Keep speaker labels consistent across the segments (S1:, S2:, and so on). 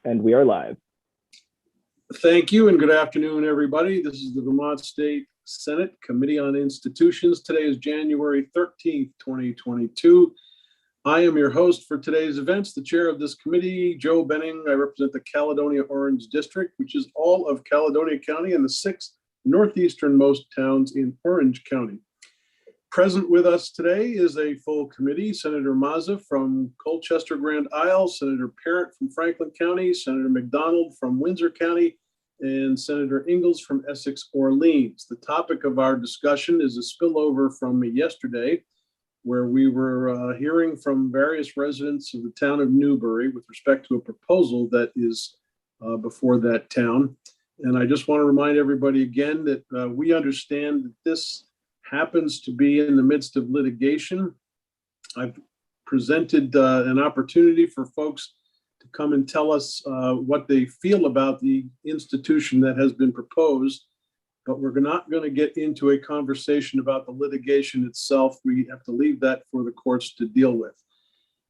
S1: And we are live.
S2: Thank you and good afternoon, everybody. This is the Vermont State Senate Committee on Institutions. Today is January 13th, 2022. I am your host for today's events, the chair of this committee, Joe Benning. I represent the Caledonia Orange District, which is all of Caledonia County and the 6 northeasternmost towns in Orange County. Present with us today is a full committee: Senator Mazza from Colchester Grand Isle, Senator Parent from Franklin County, Senator McDonald from Windsor County, and Senator Ingalls from Essex Orleans. The topic of our discussion is a spillover from yesterday, where we were hearing from various residents of the town of Newbury with respect to a proposal that is before that town. And I just want to remind everybody again that we understand that this happens to be in the midst of litigation. I've presented an opportunity for folks to come and tell us what they feel about the institution that has been proposed, but we're not going to get into a conversation about the litigation itself. We have to leave that for the courts to deal with.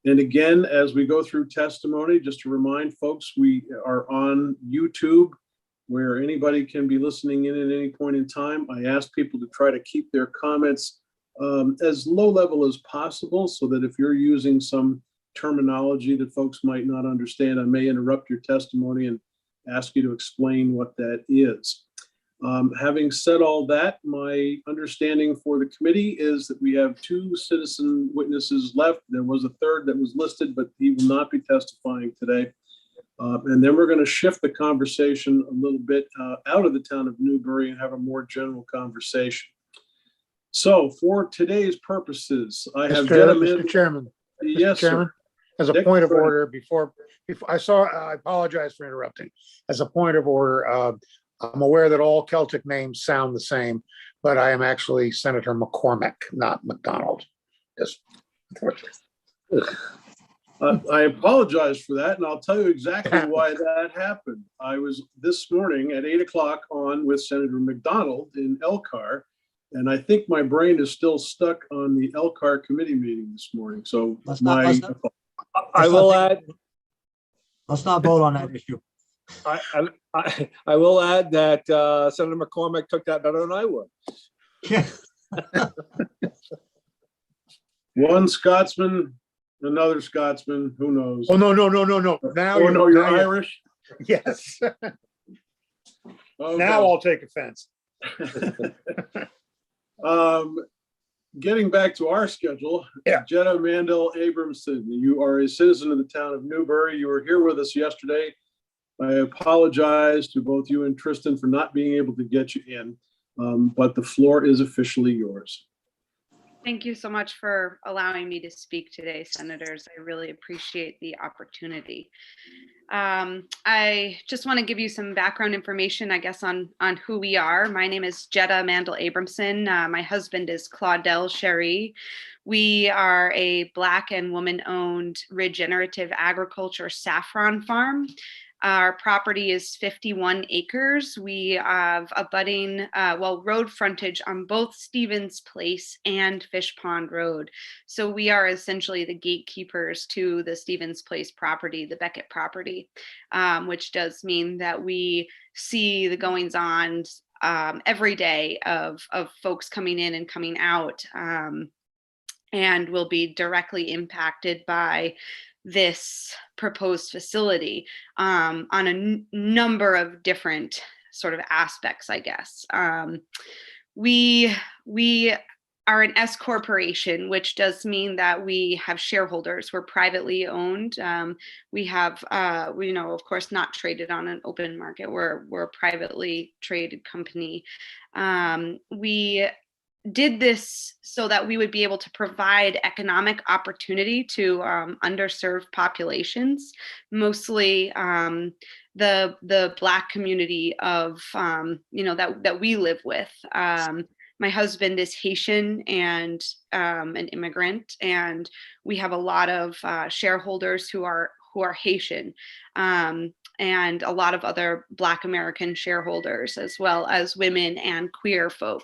S2: And again, as we go through testimony, just to remind folks, we are on YouTube, where anybody can be listening in at any point in time. I ask people to try to keep their comments as low level as possible, so that if you're using some terminology that folks might not understand, I may interrupt your testimony and ask you to explain what that is. Having said all that, my understanding for the committee is that we have 2 citizen witnesses left. There was a third that was listed, but he will not be testifying today. And then we're going to shift the conversation a little bit out of the town of Newbury and have a more general conversation. So for today's purposes, I have
S3: Mr. Chairman.
S2: Yes,
S3: Mr. Chairman,
S2: sir.
S3: As a point of order, before I apologize for interrupting. As a point of order, I'm aware that all Celtic names sound the same, but I am actually Senator McCormick, not McDonald. Just
S2: I apologize for that, and I'll tell you exactly why that happened. I was this morning at 8 o'clock on with Senator McDonald in Elkhart, and I think my brain is still stuck on the Elkhart committee meeting this morning. So
S4: I will add.
S5: Let's not vote on that issue.
S4: I will add that Senator McCormick took that better than I would.
S5: Yeah.
S2: One Scotsman, another Scotsman, who knows?
S3: Oh, no. Now
S2: you're Irish?
S3: Yes.
S2: Okay.
S3: Now I'll take offense.
S2: Getting back to our schedule,
S3: yeah.
S2: Jetta Mandel Abramson, you are a citizen of the town of Newbury. You were here with us yesterday. I apologize to both you and Tristan for not being able to get you in, but the floor is officially yours.
S6: Thank you so much for allowing me to speak today, Senators. I really appreciate the opportunity. I just want to give you some background information, I guess, on who we are. My name is Jetta Mandel Abramson. My husband is Claudel Sherry. We are a Black and woman-owned regenerative agriculture saffron farm. Our property is 51 acres. We have abutting, road frontage on both Stevens Place and Fish Pond Road. So we are essentially the gatekeepers to the Stevens Place property, the Beckett property, which does mean that we see the goings on every day of folks coming in and coming out, and will be directly impacted by this proposed facility on a number of different sort of aspects, I guess. We are an S corporation, which does mean that we have shareholders. We're privately owned. We have, of course, not traded on an open market. We're a privately traded company. We did this so that we would be able to provide economic opportunity to underserved populations, mostly the Black community of that we live with. My husband is Haitian and an immigrant, and we have a lot of shareholders who are Haitian. And a lot of other Black American shareholders, as well as women and queer folk.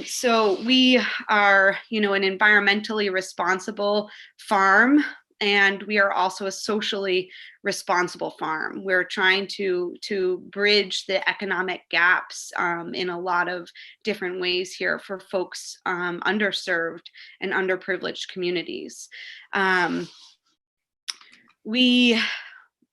S6: So we are, an environmentally responsible farm And we are also a socially responsible farm. We're trying to bridge the economic gaps in a lot of different ways here for folks underserved and underprivileged communities. We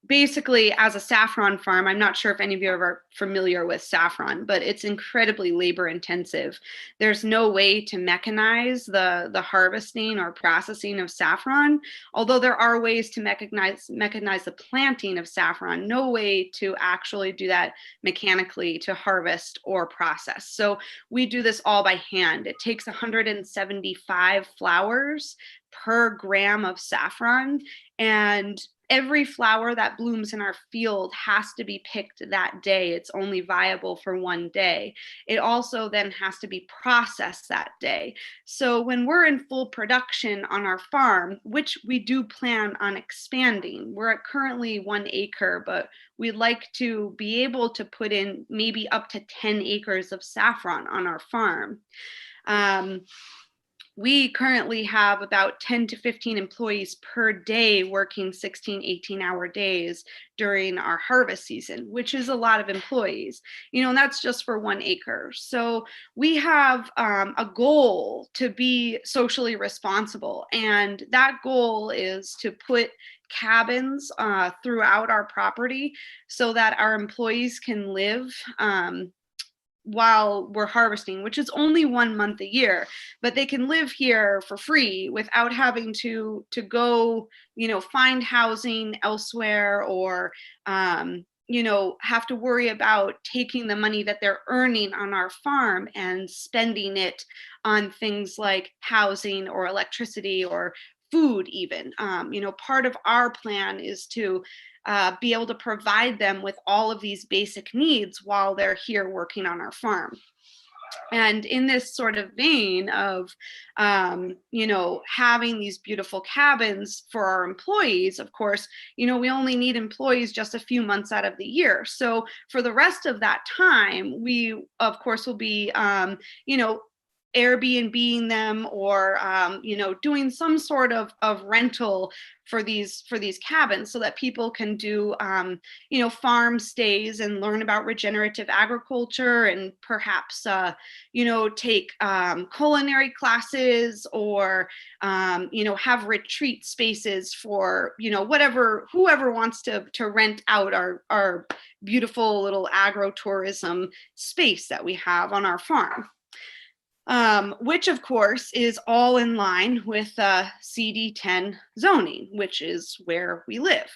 S6: basically, as a saffron farm, I'm not sure if any of you are familiar with saffron, but it's incredibly labor intensive. There's no way to mechanize the harvesting or processing of saffron, although there are ways to mechanize the planting of saffron. No way to actually do that mechanically to harvest or process. So we do this all by hand. It takes 175 flowers per gram of saffron, and every flower that blooms in our field has to be picked that day. It's only viable for one day. It also then has to be processed that day. So when we're in full production on our farm, which we do plan on expanding, we're at currently 1 acre, but we'd like to be able to put in maybe up to 10 acres of saffron on our farm. We currently have about 10 to 15 employees per day working 16, 18-hour days during our harvest season, which is a lot of employees, and that's just for 1 acre. So we have a goal to be socially responsible. And that goal is to put cabins throughout our property so that our employees can live while we're harvesting, which is only 1 month a year, but they can live here for free without having to go, find housing elsewhere, or, have to worry about taking the money that they're earning on our farm and spending it on things like housing or electricity or food even. Part of our plan is to be able to provide them with all of these basic needs while they're here working on our farm. And in this sort of vein of, having these beautiful cabins for our employees, of course, we only need employees just a few months out of the year. So for the rest of that time, we, of course, will be, Airbnb-ing them, or doing some sort of rental for these cabins, so that people can do farm stays and learn about regenerative agriculture, and perhaps take culinary classes, or have retreat spaces for whoever wants to rent out our beautiful little agro-tourism space that we have on our farm. Which of course is all in line with CD10 zoning, which is where we live.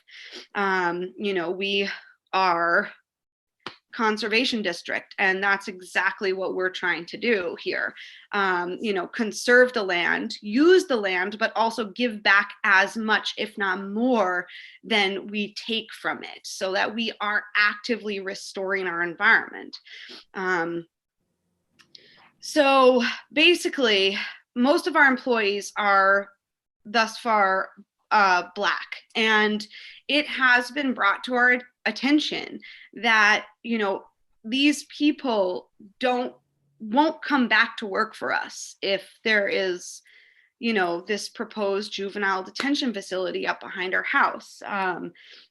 S6: We are conservation district, and that's exactly what we're trying to do here. Conserve the land, use the land, but also give back as much, if not more, than we take from it, so that we are actively restoring our environment. So basically, most of our employees are thus far Black, and it has been brought to our attention that these people won't come back to work for us if there is this proposed juvenile detention facility up behind our house.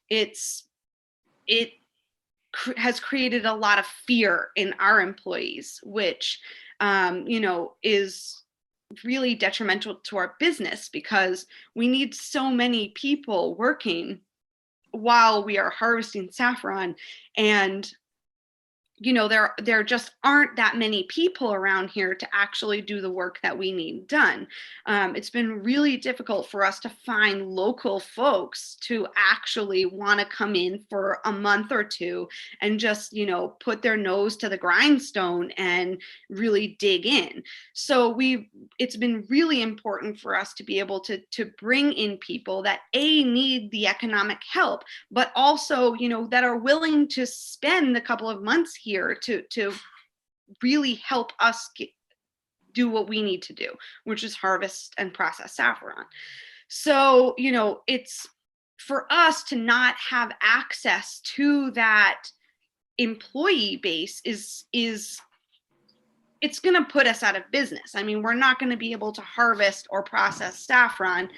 S6: It has created a lot of fear in our employees, which is really detrimental to our business, because we need so many people working while we are harvesting saffron, and there just aren't that many people around here to actually do the work that we need done. It's been really difficult for us to find local folks to actually want to come in for a month or two and just, put their nose to the grindstone and really dig in. So it's been really important for us to be able to bring in people that need the economic help, but also, that are willing to spend a couple of months here to really help us do what we need to do, which is harvest and process saffron. So, it's for us to not have access to that employee base is it's going to put us out of business. I mean, we're not going to be able to harvest or process saffron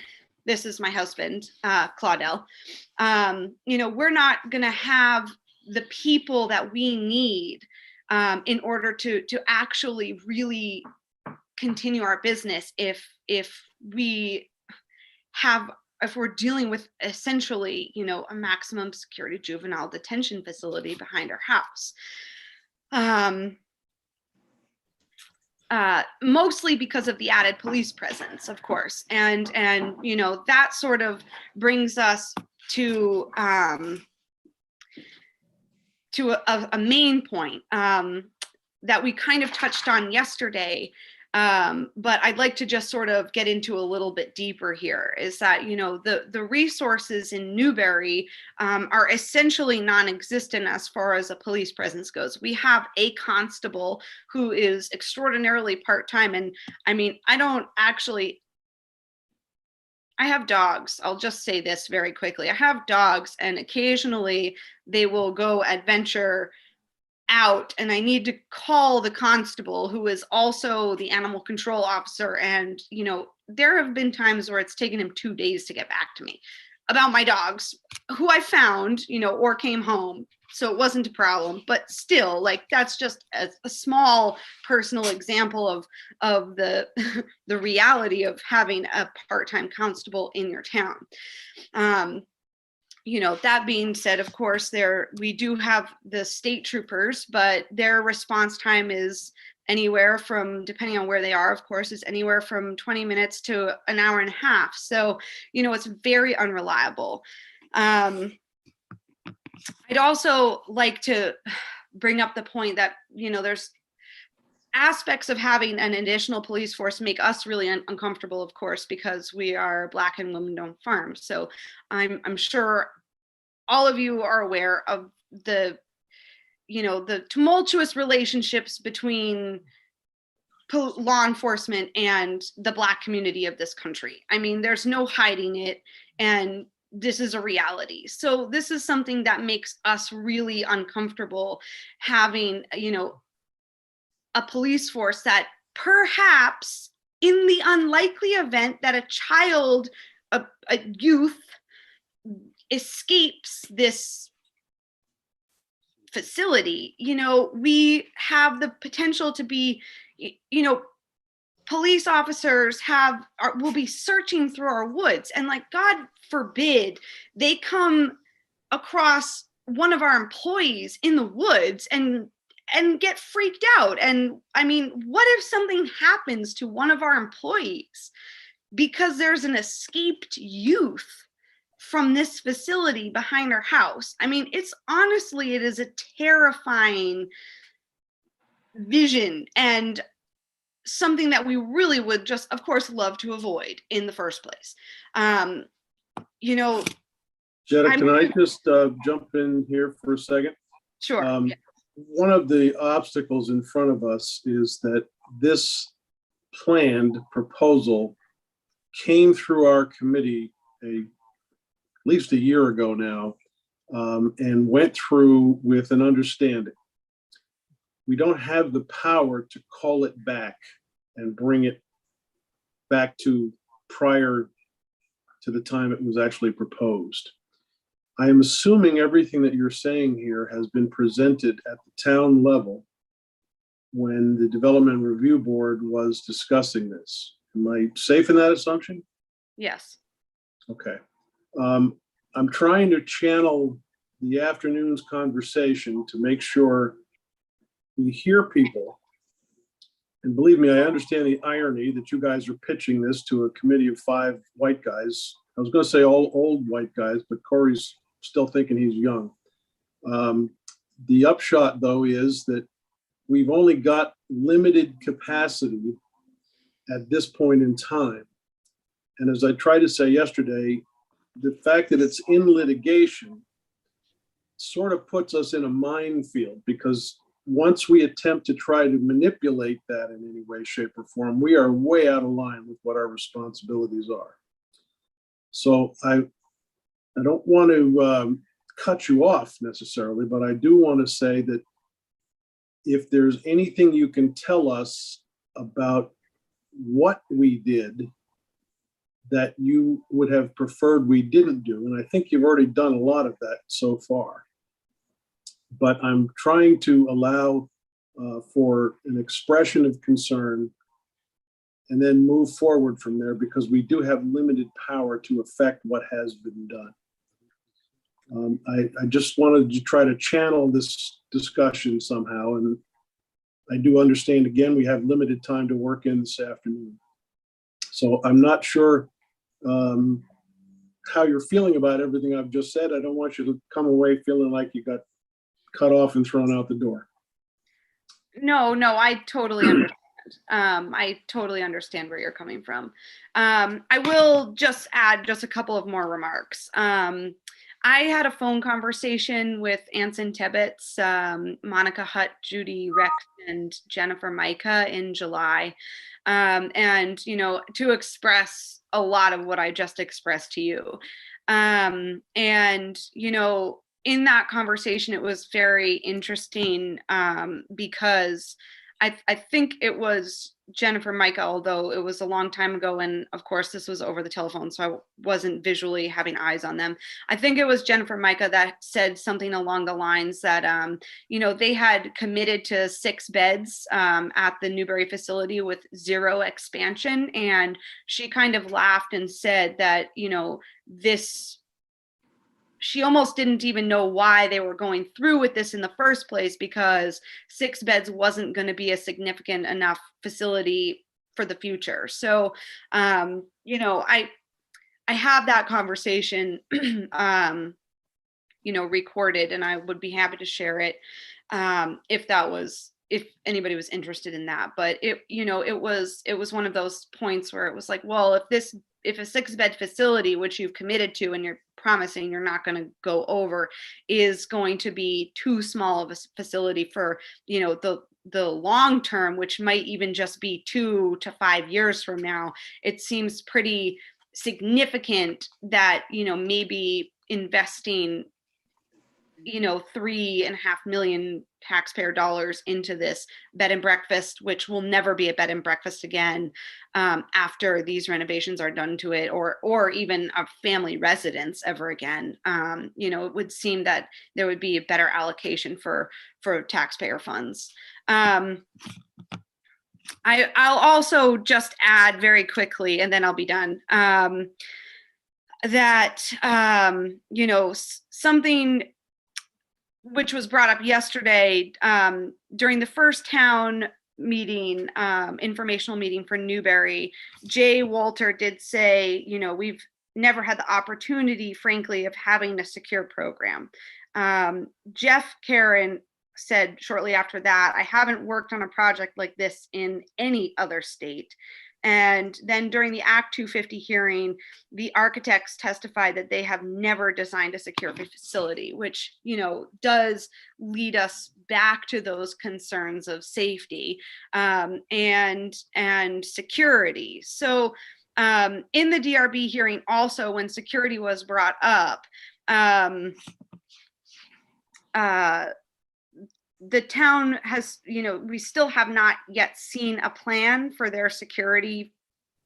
S6: this is my husband, Claudel, we're not going to have the people that we need in order to actually really continue our business if we're dealing with essentially, a maximum security juvenile detention facility behind our house. Mostly because of the added police presence, of course. And that sort of brings us to a main point that we kind of touched on yesterday. But I'd like to just sort of get into a little bit deeper here, is that, the resources in Newbury are essentially non-existent as far as a police presence goes. We have a constable who is extraordinarily part-time. And I mean, I have dogs. I'll just say this very quickly. I have dogs, and occasionally they will go adventure out, and I need to call the constable, who is also the animal control officer. And, there have been times where it's taken him 2 days to get back to me about my dogs, who I found, or came home. So it wasn't a problem, but still, like, that's just a small personal example of the the reality of having a part-time constable in your town. That being said, of course, we do have the state troopers, but their response time is anywhere from, depending on where they are, of course, is anywhere from 20 minutes to an hour and a half. So, it's very unreliable. I'd also like to bring up the point that, there's aspects of having an additional police force make us really uncomfortable, of course, because we are Black and women-owned farms. So I'm sure all of you are aware of the tumultuous relationships between law enforcement and the Black community of this country. I mean, there's no hiding it, and this is a reality. So this is something that makes us really uncomfortable, having, a police force that perhaps, in the unlikely event that a child, a youth, escapes this facility, we have the potential to be, police officers will be searching through our woods, and, like, God forbid they come across one of our employees in the woods and get freaked out. And I mean, what if something happens to one of our employees because there's an escaped youth from this facility behind our house? I mean, it is a terrifying vision, and something that we really would just, of course, love to avoid in the first place.
S2: Jetta, can I just jump in here for a second?
S6: Sure. Yeah.
S2: One of the obstacles in front of us is that this planned proposal came through our committee at least a year ago now, and went through with an understanding. We don't have the power to call it back and bring it back to prior to the time it was actually proposed. I am assuming everything that you're saying here has been presented at the town level when the Development Review Board was discussing this. Am I safe in that assumption?
S6: Yes.
S2: Okay. I'm trying to channel the afternoon's conversation to make sure we hear people. And believe me, I understand the irony that you guys are pitching this to a committee of 5 white guys. I was going to say all old white guys, but Corey's still thinking he's young. The upshot, though, is that we've only got limited capacity at this point in time. And as I tried to say yesterday, the fact that it's in litigation sort of puts us in a minefield, because once we attempt to try to manipulate that in any way, shape, or form, we are way out of line with what our responsibilities are. So I don't want to cut you off necessarily, but I do want to say that if there's anything you can tell us about what we did that you would have preferred we didn't do. And I think you've already done a lot of that so far. But I'm trying to allow for an expression of concern and then move forward from there, because we do have limited power to affect what has been done. I just wanted to try to channel this discussion somehow. And I do understand, again, we have limited time to work in this afternoon. So I'm not sure how you're feeling about everything I've just said. I don't want you to come away feeling like you got cut off and thrown out the door.
S6: No, I totally understand. I totally understand where you're coming from. I will just add just a couple of more remarks. I had a phone conversation with Anson Tebbets, Monica Hutt, Judy Rex, and Jennifer Micah in July. And, to express a lot of what I just expressed to you. And, in that conversation, it was very interesting because I think it was Jennifer Micah, although it was a long time ago. And of course, this was over the telephone, so I wasn't visually having eyes on them. I think it was Jennifer Micah that said something along the lines that, they had committed to 6 beds at the Newberry facility with 0 expansion. And she kind of laughed and said that, she almost didn't even know why they were going through with this in the first place, because 6 beds wasn't going to be a significant enough facility for the future. So, I have that conversation, recorded, and I would be happy to share it if anybody was interested in that. But it was one of those points where it was like, well, if a 6-bed facility, which you've committed to and you're promising you're not going to go over, is going to be too small of a facility for, the long term, which might even just be 2 to 5 years from now, it seems pretty significant that, maybe investing, $3.5 million taxpayer dollars into this bed and breakfast, which will never be a bed and breakfast again after these renovations are done to it, or even a family residence ever again. It would seem that there would be a better allocation for taxpayer funds. I'll also just add very quickly, and then I'll be done, that something which was brought up yesterday during the first town meeting, informational meeting for Newberry. Jay Walter did say, we've never had the opportunity, frankly, of having a secure program. Jeff Karen said shortly after that, I haven't worked on a project like this in any other state. And then during the Act 250 hearing, the architects testified that they have never designed a secure facility, which, does lead us back to those concerns of safety and security. So in the DRB hearing, also when security was brought up, the town has, we still have not yet seen a plan for their security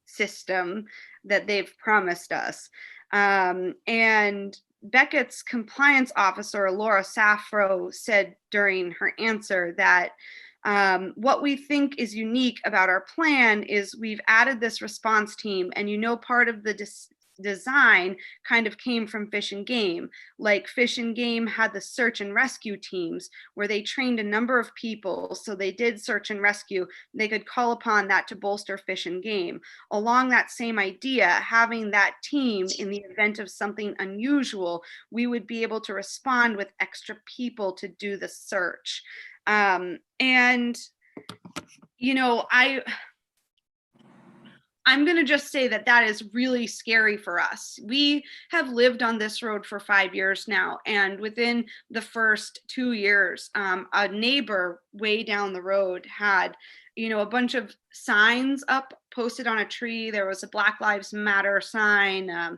S6: system that they've promised us. And Beckett's compliance officer, Laura Safro, said during her answer that what we think is unique about our plan is we've added this response team, and part of the design kind of came from Fish and Game. Like Fish and Game had the search and rescue teams where they trained a number of people, so they did search and rescue. They could call upon that to bolster Fish and Game. Along that same idea, having that team in the event of something unusual, we would be able to respond with extra people to do the search. I'm going to just say that is really scary for us. We have lived on this road for 5 years now, and within the first 2 years, a neighbor way down the road had, a bunch of signs up posted on a tree. There was a Black Lives Matter sign, a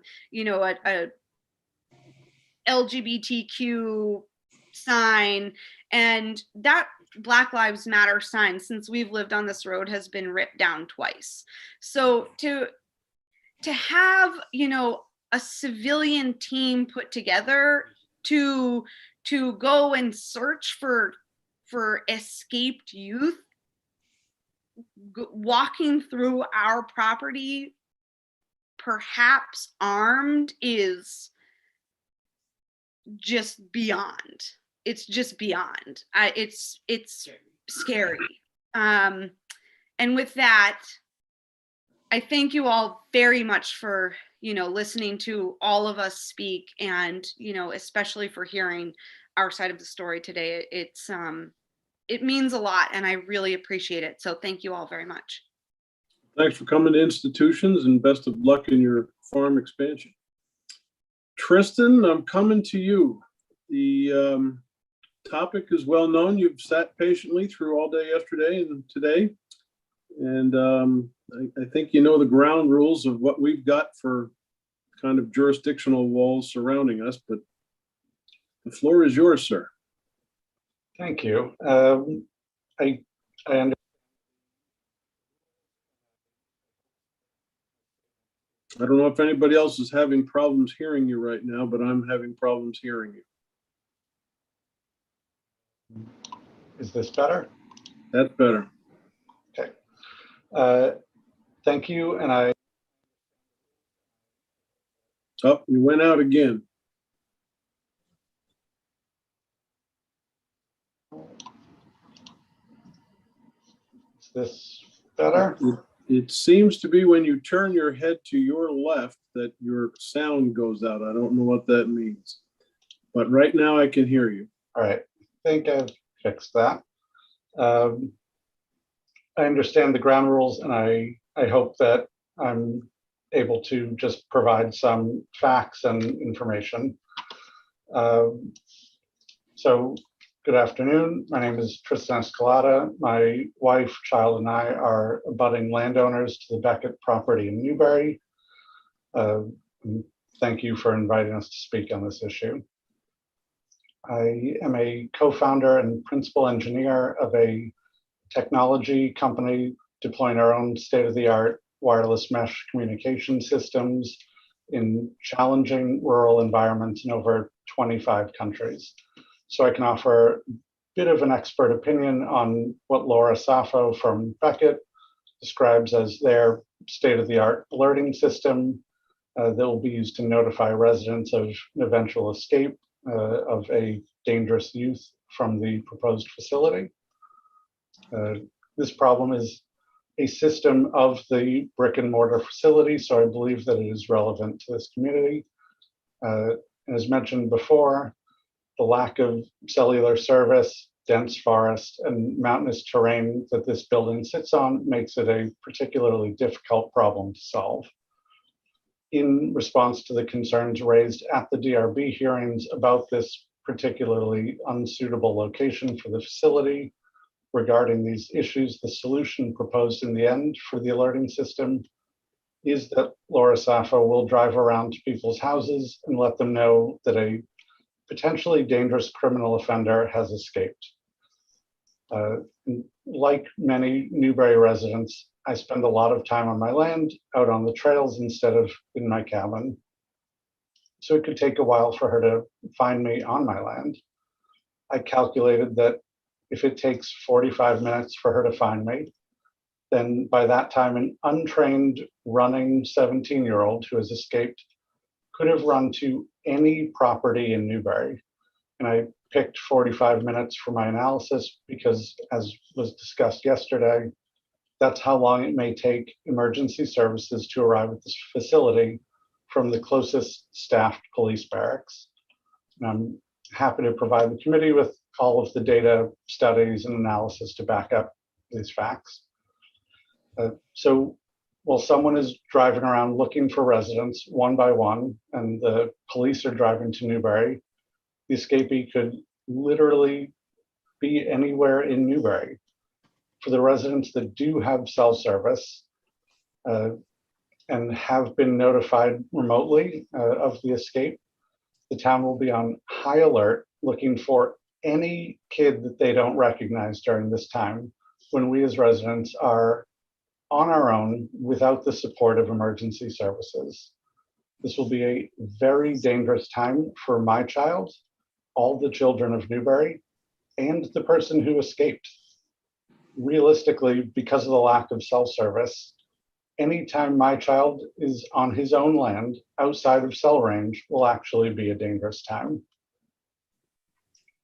S6: LGBTQ sign, and that Black Lives Matter sign, since we've lived on this road, has been ripped down twice. So to have, a civilian team put together to go and search for escaped youth walking through our property, perhaps armed, is just beyond. It's just beyond. It's scary. And with that, I thank you all very much for, listening to all of us speak, and, especially for hearing our side of the story today. It means a lot, and I really appreciate it. So thank you all very much.
S2: Thanks for coming to Institutions, and best of luck in your farm expansion. Tristan, I'm coming to you. The topic is well known. You've sat patiently through all day yesterday and today. And I think you know the ground rules of what we've got for kind of jurisdictional walls surrounding us, but the floor is yours, sir.
S1: Thank you. I understand.
S2: I don't know if anybody else is having problems hearing you right now, but I'm having problems hearing you.
S1: Is this better?
S2: That's better.
S1: Okay. Thank you. And
S2: Oh, you went out again.
S1: is this better?
S2: It seems to be when you turn your head to your left that your sound goes out. I don't know what that means, but right now I can hear you.
S1: All right. I think I've fixed that. I understand the ground rules, and I hope that I'm able to just provide some facts and information. So good afternoon. My name is Tristan Escalada. My wife, child, and I are abutting landowners to the Beckett property in Newbury. Thank you for inviting us to speak on this issue. I am a co-founder and principal engineer of a technology company deploying our own state-of-the-art wireless mesh communication systems in challenging rural environments in over 25 countries. So I can offer a bit of an expert opinion on what Laura Saffo from Beckett describes as their state-of-the-art alerting system that will be used to notify residents of an eventual escape of a dangerous youth from the proposed facility. This problem is a system of the brick and mortar facility, so I believe that it is relevant to this community. As mentioned before, the lack of cellular service, dense forest, and mountainous terrain that this building sits on makes it a particularly difficult problem to solve. In response to the concerns raised at the DRB hearings about this particularly unsuitable location for the facility, regarding these issues, the solution proposed in the end for the alerting system is that Laura Saffo will drive around to people's houses and let them know that a potentially dangerous criminal offender has escaped. Like many Newbury residents, I spend a lot of time on my land, out on the trails instead of in my cabin. So it could take a while for her to find me on my land. I calculated that if it takes 45 minutes for her to find me, then by that time, an untrained running 17-year-old who has escaped could have run to any property in Newbury. And I picked 45 minutes for my analysis because, as was discussed yesterday, that's how long it may take emergency services to arrive at this facility from the closest staffed police barracks. And I'm happy to provide the committee with all of the data, studies, and analysis to back up these facts. So while someone is driving around looking for residents one by one, and the police are driving to Newbury, the escapee could literally be anywhere in Newbury. For the residents that do have cell service and have been notified remotely of the escape, the town will be on high alert looking for any kid that they don't recognize during this time when we as residents are on our own without the support of emergency services. This will be a very dangerous time for my child, all the children of Newbury, and the person who escaped. Realistically, because of the lack of cell service, anytime my child is on his own land outside of cell range will actually be a dangerous time.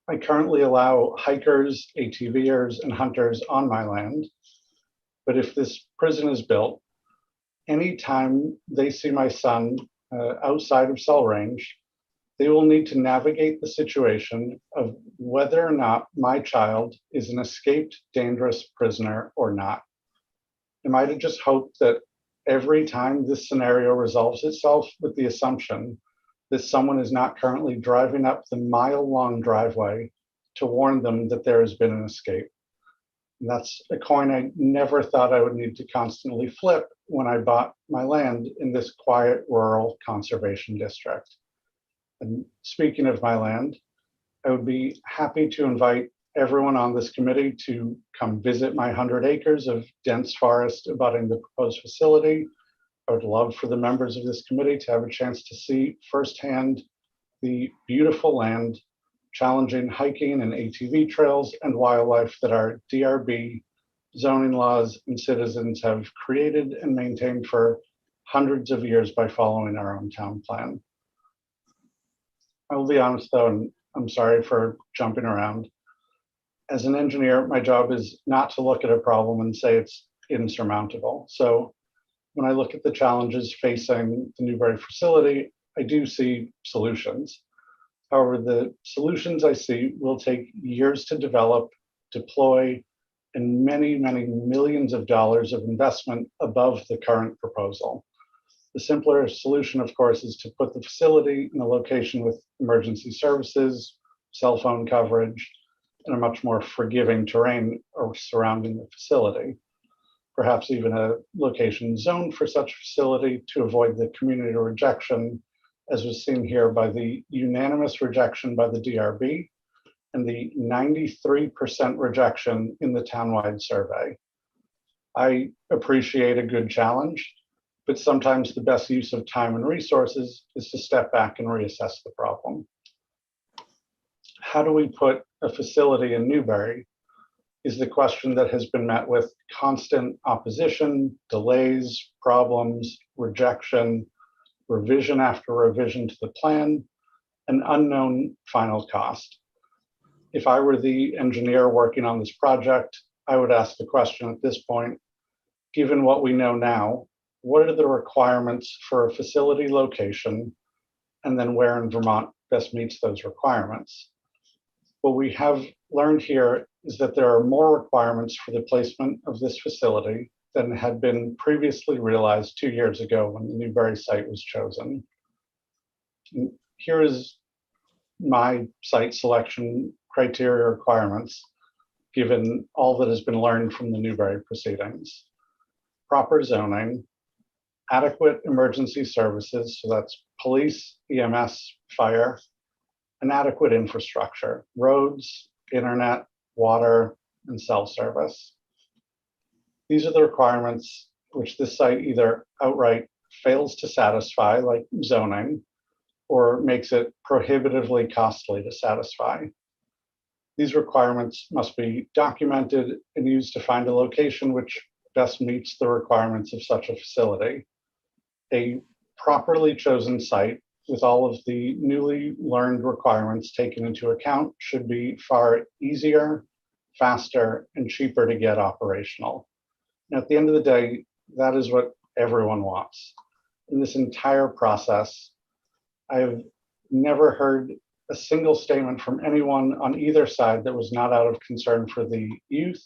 S1: I currently allow hikers, ATVers, and hunters on my land, but if this prison is built, anytime they see my son outside of cell range, they will need to navigate the situation of whether or not my child is an escaped dangerous prisoner or not. Am I to just hope that every time this scenario resolves itself with the assumption that someone is not currently driving up the mile-long driveway to warn them that there has been an escape? And that's a coin I never thought I would need to constantly flip when I bought my land in this quiet rural conservation district. And speaking of my land, I would be happy to invite everyone on this committee to come visit my 100 acres of dense forest abutting the proposed facility. I would love for the members of this committee to have a chance to see firsthand the beautiful land, challenging hiking and ATV trails and wildlife that our DRB, zoning laws, and citizens have created and maintained for hundreds of years by following our own town plan. I will be honest though, and I'm sorry for jumping around. As an engineer, my job is not to look at a problem and say it's insurmountable. So when I look at the challenges facing the Newbury facility, I do see solutions. However, the solutions I see will take years to develop, deploy, and many, many millions of dollars of investment above the current proposal. The simpler solution, of course, is to put the facility in a location with emergency services, cell phone coverage, and a much more forgiving terrain surrounding the facility. Perhaps even a location zoned for such a facility to avoid the community rejection, as was seen here by the unanimous rejection by the DRB and the 93% rejection in the townwide survey. I appreciate a good challenge, but sometimes the best use of time and resources is to step back and reassess the problem. How do we put a facility in Newbury is the question that has been met with constant opposition, delays, problems, rejection, revision after revision to the plan, an unknown final cost. If I were the engineer working on this project, I would ask the question at this point, given what we know now, what are the requirements for a facility location, and then where in Vermont best meets those requirements? What we have learned here is that there are more requirements for the placement of this facility than had been previously realized 2 years ago when the Newbury site was chosen. And here is my site selection criteria requirements, given all that has been learned from the Newbury proceedings. Proper zoning, adequate emergency services, so that's police, EMS, fire, and adequate infrastructure, roads, internet, water, and cell service. These are the requirements which this site either outright fails to satisfy, like zoning, or makes it prohibitively costly to satisfy. These requirements must be documented and used to find a location which best meets the requirements of such a facility. A properly chosen site with all of the newly learned requirements taken into account should be far easier, faster, and cheaper to get operational. And at the end of the day, that is what everyone wants. In this entire process, I've never heard a single statement from anyone on either side that was not out of concern for the youth,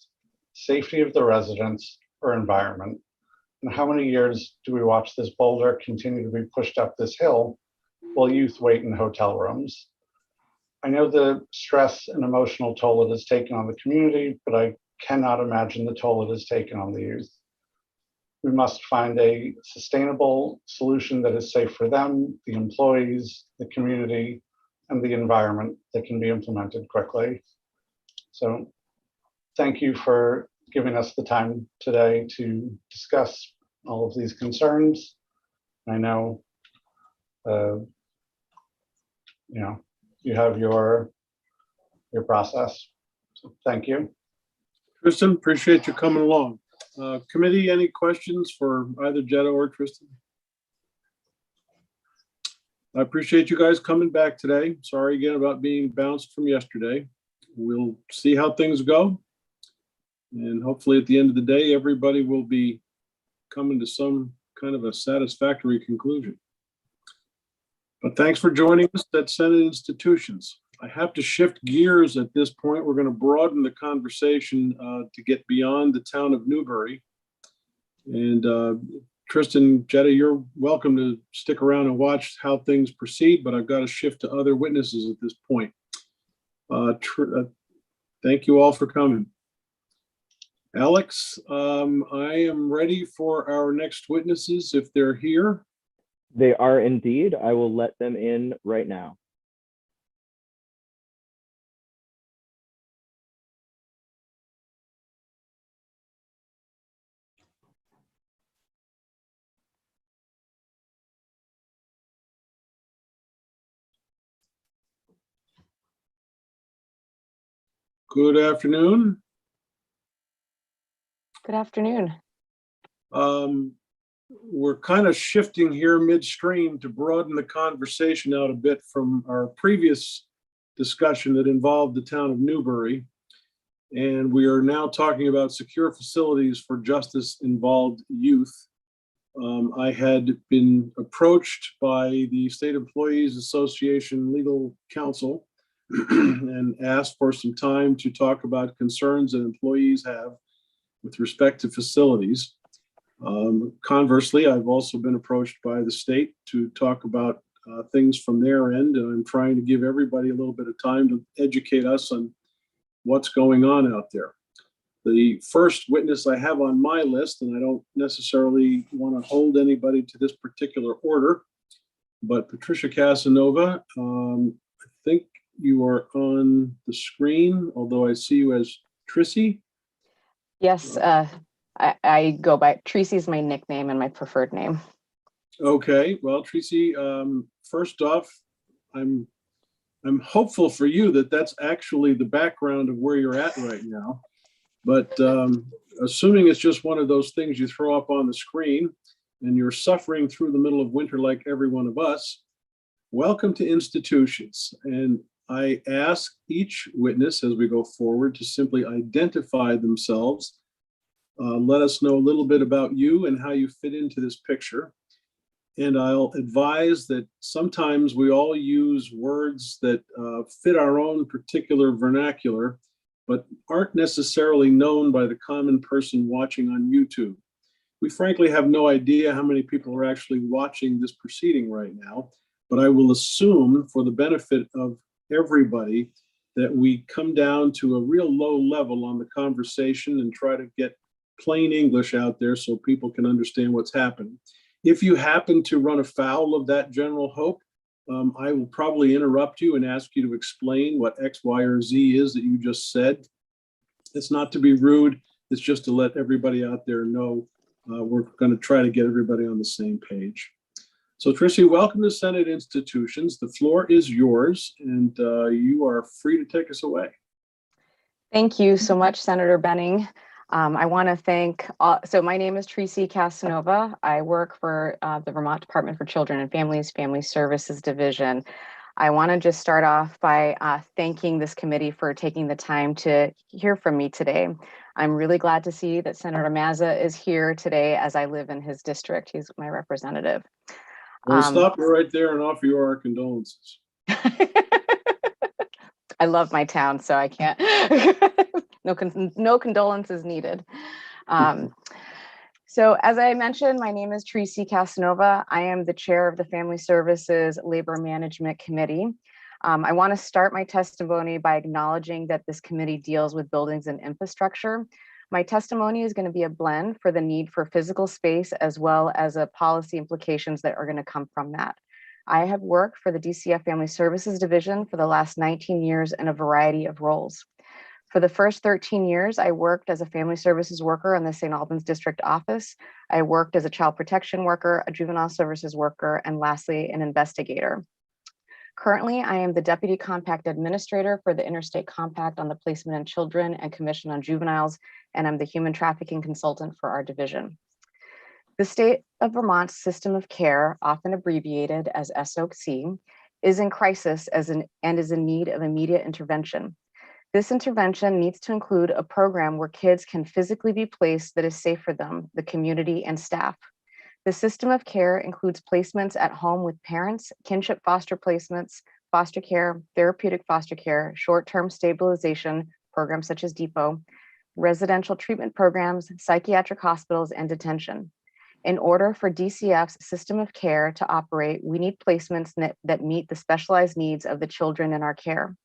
S1: safety of the residents, or environment. And how many years do we watch this boulder continue to be pushed up this hill while youth wait in hotel rooms? I know the stress and emotional toll it has taken on the community, but I cannot imagine the toll it has taken on the youth. We must find a sustainable solution that is safe for them, the employees, the community, and the environment that can be implemented quickly. So thank you for giving us the time today to discuss all of these concerns. I know, you have your process. So thank you.
S2: Tristan, appreciate you coming along. Committee, any questions for either Jetta or Tristan? I appreciate you guys coming back today. Sorry again about being bounced from yesterday. We'll see how things go. And hopefully at the end of the day, everybody will be coming to some kind of a satisfactory conclusion. But thanks for joining us at Senate Institutions. I have to shift gears at this point. We're going to broaden the conversation to get beyond the town of Newbury. And Tristan, Jetta, you're welcome to stick around and watch how things proceed, but I've got to shift to other witnesses at this point. Thank you all for coming. Alex, I am ready for our next witnesses if they're here.
S7: They are indeed. I will let them in right now.
S2: Good afternoon.
S8: Good afternoon.
S2: We're kind of shifting here midstream to broaden the conversation out a bit from our previous discussion that involved the town of Newbury. And we are now talking about secure facilities for justice-involved youth. I had been approached by the State Employees Association legal counsel and asked for some time to talk about concerns that employees have with respect to facilities. Conversely, I've also been approached by the state to talk about things from their end, and I'm trying to give everybody a little bit of time to educate us on what's going on out there. The first witness I have on my list, and I don't necessarily want to hold anybody to this particular order, but Patricia Casanova, I think you are on the screen, although I see you as Trissy.
S8: Yes, I go by Tracy's my nickname and my preferred name.
S2: Okay, well, Tracy, first off, I'm hopeful for you that that's actually the background of where you're at right now. But assuming it's just one of those things you throw up on the screen and you're suffering through the middle of winter like every one of us, welcome to Institutions. And I ask each witness as we go forward to simply identify themselves. Let us know a little bit about you and how you fit into this picture. And I'll advise that sometimes we all use words that fit our own particular vernacular, but aren't necessarily known by the common person watching on YouTube. We frankly have no idea how many people are actually watching this proceeding right now, but I will assume for the benefit of everybody that we come down to a real low level on the conversation and try to get plain English out there so people can understand what's happening. If you happen to run afoul of that general hope, I will probably interrupt you and ask you to explain what X, Y, or Z is that you just said. It's not to be rude. It's just to let everybody out there know we're going to try to get everybody on the same page. So Tracy, welcome to Senate Institutions. The floor is yours, and you are free to take us away.
S8: Thank you so much, Senator Benning. I want to thank, so my name is Patricia Casanova. I work for the Vermont Department for Children and Families, Family Services Division. I want to just start off by thanking this committee for taking the time to hear from me today. I'm really glad to see that Senator Mazza is here today as I live in his district. He's my representative.
S2: We'll stop you right there and offer you our condolences.
S8: I love my town, so I can't, no condolences needed. So as I mentioned, my name is Patricia Casanova. I am the chair of the Family Services Labor Management Committee. I want to start my testimony by acknowledging that this committee deals with buildings and infrastructure. My testimony is going to be a blend for the need for physical space as well as policy implications that are going to come from that. I have worked for the DCF Family Services Division for the last 19 years in a variety of roles. For the first 13 years, I worked as a family services worker in the St. Albans District Office. I worked as a child protection worker, a juvenile services worker, and lastly, an investigator. Currently, I am the Deputy Compact Administrator for the Interstate Compact on the Placement of Children and Commission on Juveniles, and I'm the Human Trafficking Consultant for our division. The state of Vermont's system of care, often abbreviated as SOC, is in crisis and is in need of immediate intervention. This intervention needs to include a program where kids can physically be placed that is safe for them, the community, and staff. The system of care includes placements at home with parents, kinship foster placements, foster care, therapeutic foster care, short-term stabilization programs such as DEPO, residential treatment programs, psychiatric hospitals, and detention. In order for DCF's system of care to operate, we need placements that meet the specialized needs of the children in our care.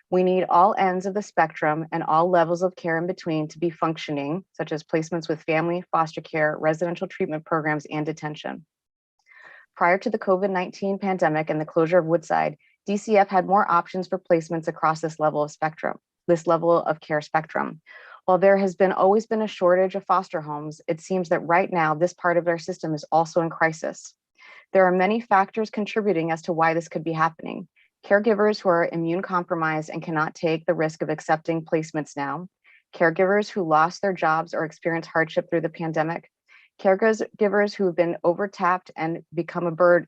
S8: We need all ends of the spectrum and all levels of care in between to be functioning, such as placements with family, foster care, residential treatment programs, and detention. Prior to the COVID-19 pandemic and the closure of Woodside, DCF had more options for placements across this level of care spectrum. While there has always been a shortage of foster homes, it seems that right now this part of our system is also in crisis. There are many factors contributing as to why this could be happening. Caregivers who are immune compromised and cannot take the risk of accepting placements now, caregivers who lost their jobs or experienced hardship through the pandemic, caregivers who have been overtapped and become burnt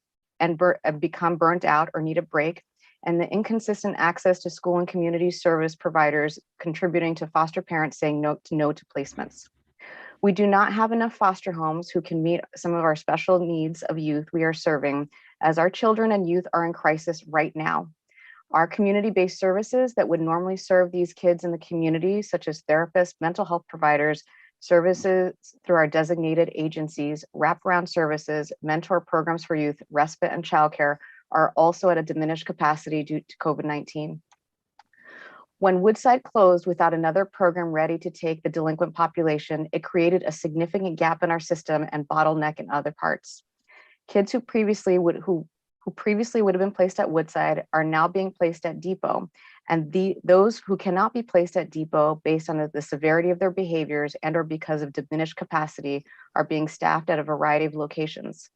S8: out or need a break, and the inconsistent access to school and community service providers contributing to foster parents saying no to placements. We do not have enough foster homes who can meet some of our special needs of youth we are serving, as our children and youth are in crisis right now. Our community-based services that would normally serve these kids in the community, such as therapists, mental health providers, services through our designated agencies, wraparound services, mentor programs for youth, respite and childcare, are also at a diminished capacity due to COVID-19. When Woodside closed without another program ready to take the delinquent population, it created a significant gap in our system and bottleneck in other parts. Kids who previously would have been placed at Woodside are now being placed at DEPO, and those who cannot be placed at DEPO based on the severity of their behaviors and or because of diminished capacity are being staffed at a variety of locations.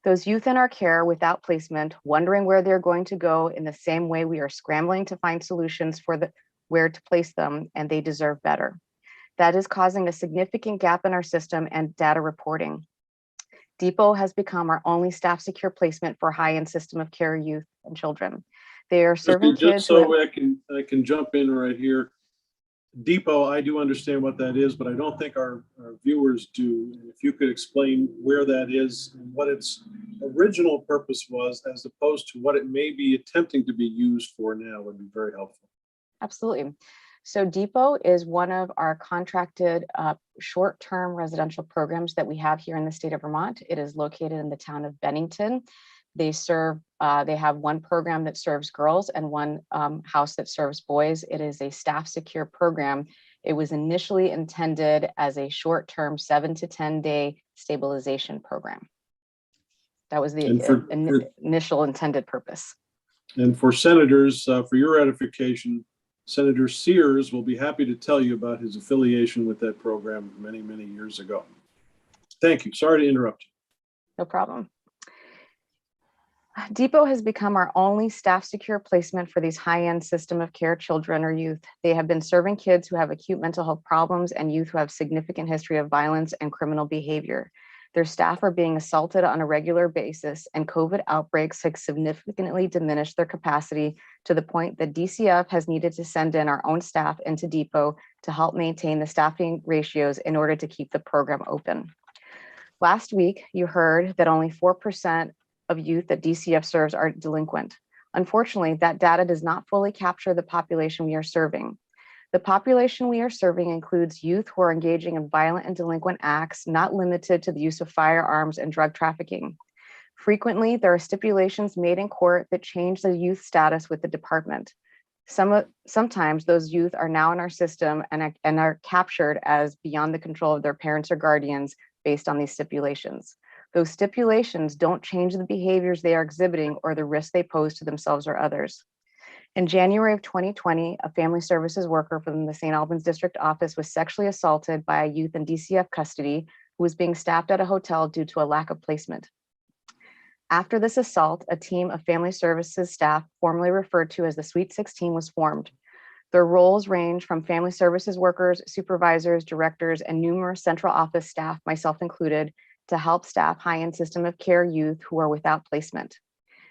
S8: Those youth in our care without placement, wondering where they're going to go, in the same way we are scrambling to find solutions for where to place them, and they deserve better. That is causing a significant gap in our system and data reporting. DEPO has become our only staff secure placement for high-end system of care youth and children. They are serving kids.
S2: Just so I can jump in right here. DEPO, I do understand what that is, but I don't think our viewers do. If you could explain where that is and what its original purpose was, as opposed to what it may be attempting to be used for now, would be very helpful.
S8: Absolutely. So DEPO is one of our contracted short-term residential programs that we have here in the state of Vermont. It is located in the town of Bennington. They have one program that serves girls and one house that serves boys. It is a staff secure program. It was initially intended as a short-term 7 to 10 day stabilization program. That was the initial intended purpose.
S2: And for senators, for your edification, Senator Sears will be happy to tell you about his affiliation with that program many, many years ago. Thank you. Sorry to interrupt you.
S8: No problem. DEPO has become our only staff secure placement for these high-end system of care children or youth. They have been serving kids who have acute mental health problems and youth who have significant history of violence and criminal behavior. Their staff are being assaulted on a regular basis, and COVID outbreaks have significantly diminished their capacity to the point that DCF has needed to send in our own staff into DEPO to help maintain the staffing ratios in order to keep the program open. Last week, you heard that only 4% of youth that DCF serves are delinquent. Unfortunately, that data does not fully capture the population we are serving. The population we are serving includes youth who are engaging in violent and delinquent acts, not limited to the use of firearms and drug trafficking. Frequently, there are stipulations made in court that change the youth status with the department. Sometimes those youth are now in our system and are captured as beyond the control of their parents or guardians based on these stipulations. Those stipulations don't change the behaviors they are exhibiting or the risks they pose to themselves or others. In January of 2020, a family services worker from the St. Albans District Office was sexually assaulted by a youth in DCF custody who was being staffed at a hotel due to a lack of placement. After this assault, a team of family services staff, formerly referred to as the Sweet 16, was formed. Their roles range from family services workers, supervisors, directors, and numerous central office staff, myself included, to help staff high-end system of care youth who are without placement.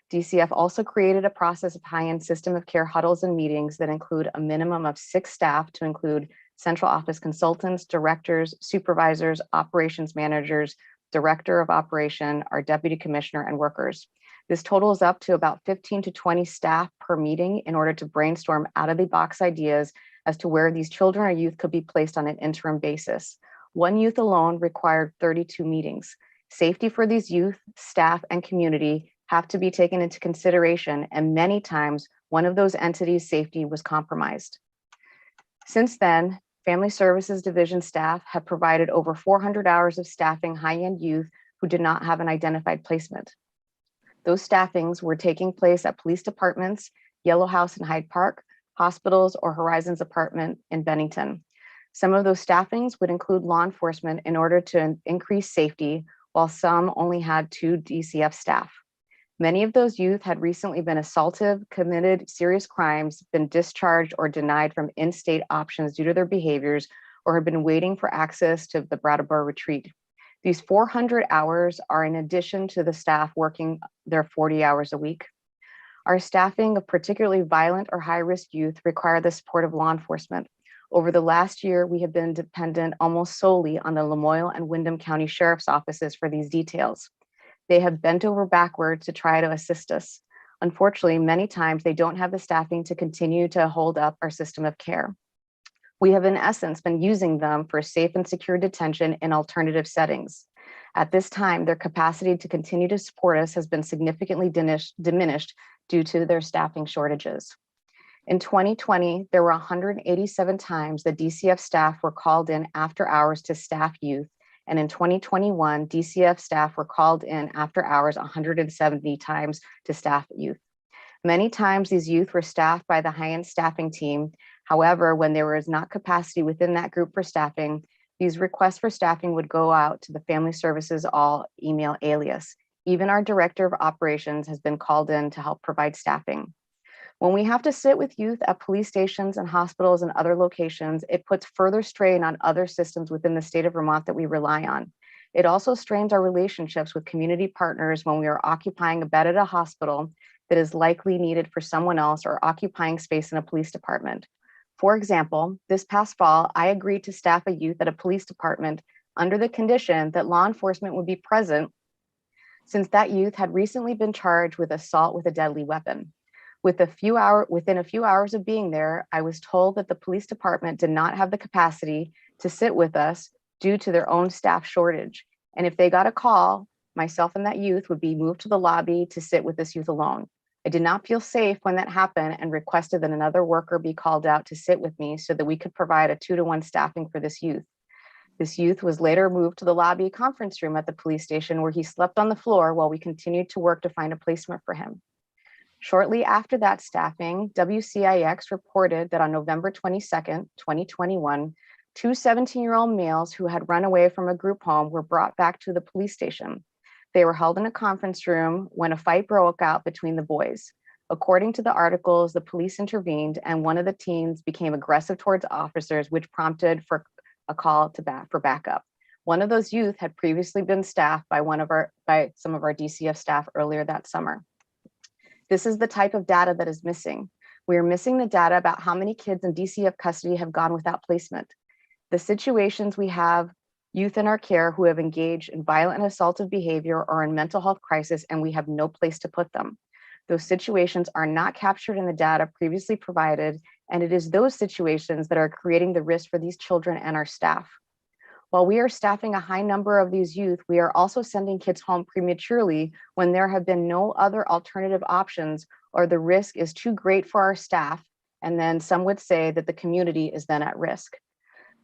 S8: DCF also created a process of high-end system of care huddles and meetings that include a minimum of 6 staff to include central office consultants, directors, supervisors, operations managers, director of operation, our deputy commissioner, and workers. This totals up to about 15 to 20 staff per meeting in order to brainstorm out-of-the-box ideas as to where these children or youth could be placed on an interim basis. One youth alone required 32 meetings. Safety for these youth, staff, and community have to be taken into consideration, and many times one of those entities' safety was compromised. Since then, Family Services Division staff have provided over 400 hours of staffing high-end youth who did not have an identified placement. Those staffings were taking place at police departments, Yellow House in Hyde Park, hospitals, or Horizons Apartment in Bennington. Some of those staffings would include law enforcement in order to increase safety, while some only had 2 DCF staff. Many of those youth had recently been assaulted, committed serious crimes, been discharged or denied from in-state options due to their behaviors, or had been waiting for access to the Brattleboro retreat. These 400 hours are in addition to the staff working their 40 hours a week. Our staffing of particularly violent or high-risk youth require the support of law enforcement. Over the last year, we have been dependent almost solely on the Lamoille and Windham County Sheriff's offices for these details. They have bent over backwards to try to assist us. Unfortunately, many times they don't have the staffing to continue to hold up our system of care. We have in essence been using them for safe and secure detention in alternative settings. At this time, their capacity to continue to support us has been significantly diminished due to their staffing shortages. In 2020, there were 187 times the DCF staff were called in after hours to staff youth. And in 2021, DCF staff were called in after hours 170 times to staff youth. Many times these youth were staffed by the high-end staffing team. However, when there was not capacity within that group for staffing, these requests for staffing would go out to the Family Services All email alias. Even our director of operations has been called in to help provide staffing. When we have to sit with youth at police stations and hospitals and other locations, it puts further strain on other systems within the state of Vermont that we rely on. It also strains our relationships with community partners when we are occupying a bed at a hospital that is likely needed for someone else or occupying space in a police department. For example, this past fall, I agreed to staff a youth at a police department under the condition that law enforcement would be present since that youth had recently been charged with assault with a deadly weapon. Within a few hours of being there, I was told that the police department did not have the capacity to sit with us due to their own staff shortage. And if they got a call, myself and that youth would be moved to the lobby to sit with this youth alone. I did not feel safe when that happened and requested that another worker be called out to sit with me so that we could provide a 2-to-1 staffing for this youth. This youth was later moved to the lobby conference room at the police station where he slept on the floor while we continued to work to find a placement for him. Shortly after that staffing, WCIX reported that on November 22nd, 2021, 2 17-year-old males who had run away from a group home were brought back to the police station. They were held in a conference room when a fight broke out between the boys. According to the articles, the police intervened and one of the teens became aggressive towards officers, which prompted for a call for backup. One of those youth had previously been staffed by some of our DCF staff earlier that summer. This is the type of data that is missing. We are missing the data about how many kids in DCF custody have gone without placement. The situations we have youth in our care who have engaged in violent and assaultive behavior or in mental health crisis, and we have no place to put them. Those situations are not captured in the data previously provided, and it is those situations that are creating the risk for these children and our staff. While we are staffing a high number of these youth, we are also sending kids home prematurely when there have been no other alternative options or the risk is too great for our staff. And then some would say that the community is then at risk.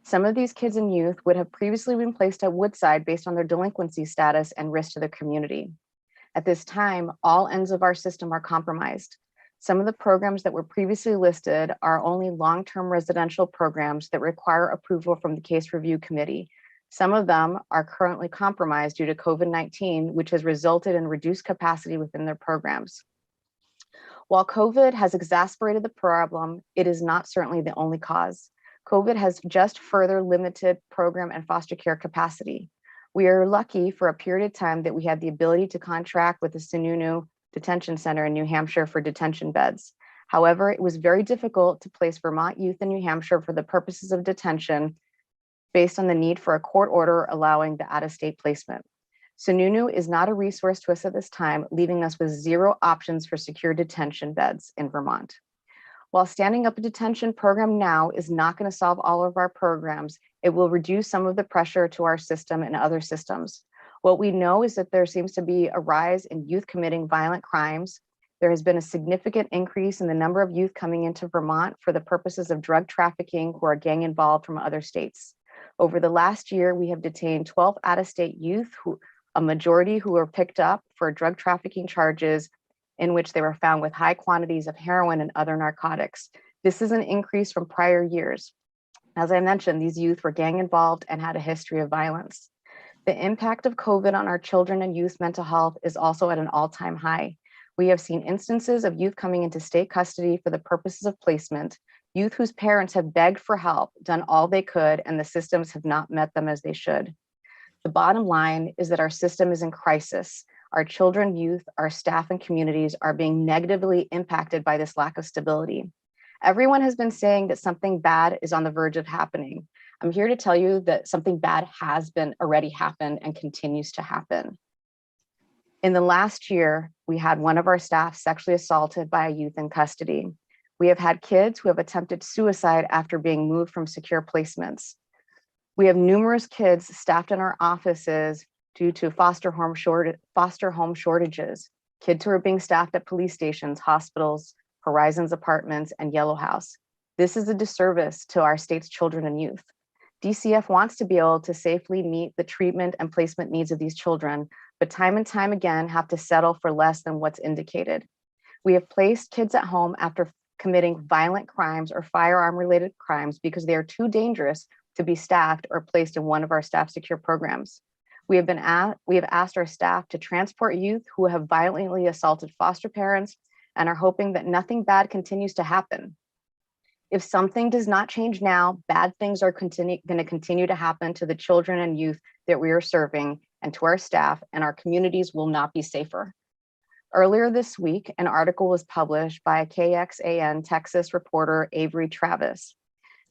S8: Some of these kids and youth would have previously been placed at Woodside based on their delinquency status and risk to the community. At this time, all ends of our system are compromised. Some of the programs that were previously listed are only long-term residential programs that require approval from the Case Review Committee. Some of them are currently compromised due to COVID-19, which has resulted in reduced capacity within their programs. While COVID has exacerbated the problem, it is not certainly the only cause. COVID has just further limited program and foster care capacity. We are lucky for a period of time that we had the ability to contract with the Sununu Detention Center in New Hampshire for detention beds. However, it was very difficult to place Vermont youth in New Hampshire for the purposes of detention based on the need for a court order allowing the out-of-state placement. Sununu is not a resource to us at this time, leaving us with zero options for secure detention beds in Vermont. While standing up a detention program now is not going to solve all of our programs, it will reduce some of the pressure to our system and other systems. What we know is that there seems to be a rise in youth committing violent crimes. There has been a significant increase in the number of youth coming into Vermont for the purposes of drug trafficking who are gang involved from other states. Over the last year, we have detained 12 out-of-state youth, a majority who were picked up for drug trafficking charges in which they were found with high quantities of heroin and other narcotics. This is an increase from prior years. As I mentioned, these youth were gang involved and had a history of violence. The impact of COVID on our children and youth mental health is also at an all-time high. We have seen instances of youth coming into state custody for the purposes of placement, youth whose parents have begged for help, done all they could, and the systems have not met them as they should. The bottom line is that our system is in crisis. Our children, youth, our staff, and communities are being negatively impacted by this lack of stability. Everyone has been saying that something bad is on the verge of happening. I'm here to tell you that something bad has been already happened and continues to happen. In the last year, we had one of our staff sexually assaulted by a youth in custody. We have had kids who have attempted suicide after being moved from secure placements. We have numerous kids staffed in our offices due to foster home shortages, kids who are being staffed at police stations, hospitals, Horizons apartments, and Yellow House. This is a disservice to our state's children and youth. DCF wants to be able to safely meet the treatment and placement needs of these children, but time and time again have to settle for less than what's indicated. We have placed kids at home after committing violent crimes or firearm-related crimes because they are too dangerous to be staffed or placed in one of our staff secure programs. We have asked our staff to transport youth who have violently assaulted foster parents and are hoping that nothing bad continues to happen. If something does not change now, bad things are going to continue to happen to the children and youth that we are serving and to our staff, and our communities will not be safer. Earlier this week, an article was published by KXAN Texas reporter Avery Travis.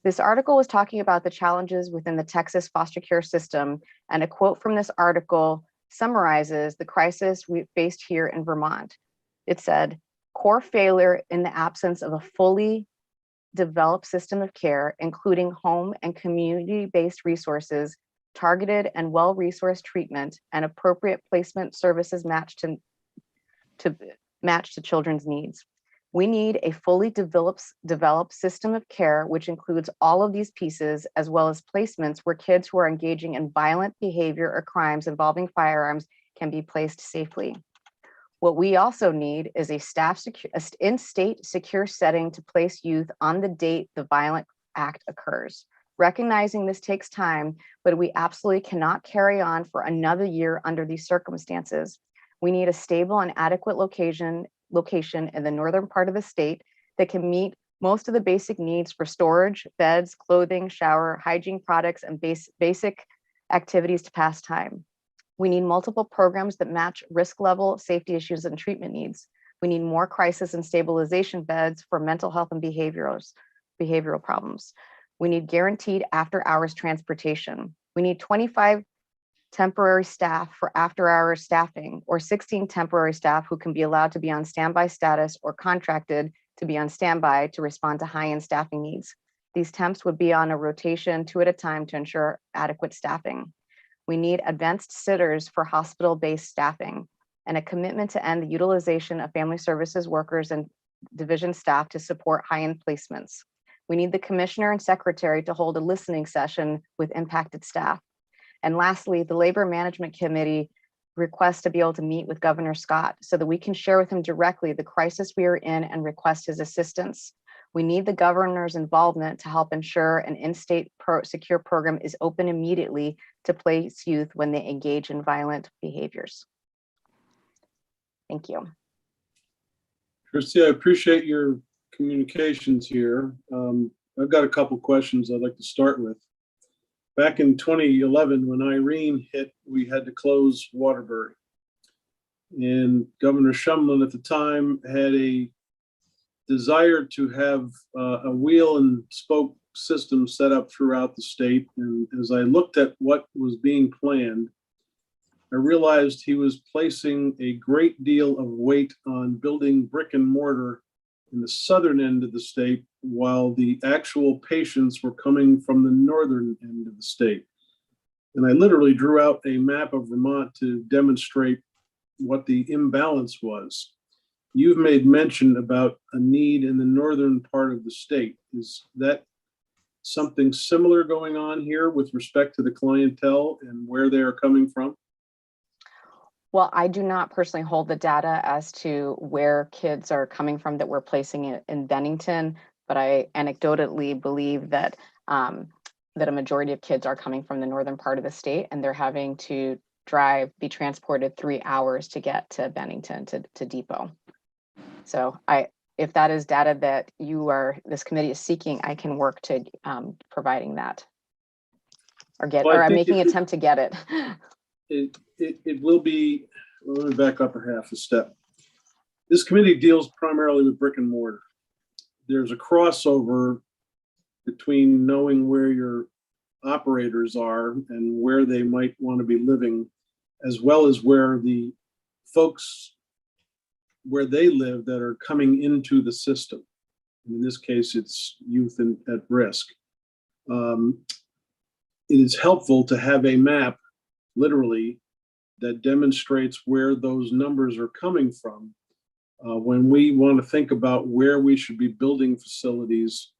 S8: This article was talking about the challenges within the Texas foster care system, and a quote from this article summarizes the crisis we faced here in Vermont. It said, "Core failure in the absence of a fully developed system of care, including home and community-based resources, targeted and well-resourced treatment, and appropriate placement services matched to children's needs. We need a fully developed system of care, which includes all of these pieces, as well as placements where kids who are engaging in violent behavior or crimes involving firearms can be placed safely. What we also need is a in-state secure setting to place youth on the date the violent act occurs. Recognizing this takes time, but we absolutely cannot carry on for another year under these circumstances. We need a stable and adequate location in the northern part of the state that can meet most of the basic needs for storage, beds, clothing, shower, hygiene products, and basic activities to pass time. We need multiple programs that match risk level, safety issues, and treatment needs. We need more crisis and stabilization beds for mental health and behavioral problems. We need guaranteed after-hours transportation. We need 25 temporary staff for after-hours staffing, or 16 temporary staff who can be allowed to be on standby status or contracted to be on standby to respond to high-end staffing needs. These temps would be on a rotation 2 at a time to ensure adequate staffing. We need advanced sitters for hospital-based staffing and a commitment to end the utilization of family services workers and division staff to support high-end placements. We need the commissioner and secretary to hold a listening session with impacted staff. And lastly, the Labor Management Committee request to be able to meet with Governor Scott so that we can share with him directly the crisis we are in and request his assistance. We need the governor's involvement to help ensure an in-state secure program is open immediately to place youth when they engage in violent behaviors. Thank you.
S2: Christy, I appreciate your communications here. I've got a couple questions I'd like to start with. Back in 2011, when Irene hit, we had to close Waterbury. And Governor Shumlin at the time had a desire to have a wheel and spoke system set up throughout the state. And as I looked at what was being planned, I realized he was placing a great deal of weight on building brick and mortar in the southern end of the state, while the actual patients were coming from the northern end of the state. And I literally drew out a map of Vermont to demonstrate what the imbalance was. You've made mention about a need in the northern part of the state. Is that something similar going on here with respect to the clientele and where they are coming from?
S8: Well, I do not personally hold the data as to where kids are coming from that we're placing it in Bennington, but I anecdotally believe that that a majority of kids are coming from the northern part of the state, and they're having to be transported 3 hours to get to Bennington to Depot. So if that is data that this committee is seeking, I can work to providing that I'm making an attempt to get it.
S2: It will be, let me back up a half a step. This committee deals primarily with brick and mortar. There's a crossover between knowing where your operators are and where they might want to be living, as well as where the folks, where they live that are coming into the system. In this case, it's youth at risk. It is helpful to have a map, literally, that demonstrates where those numbers are coming from when we want to think about where we should be building facilities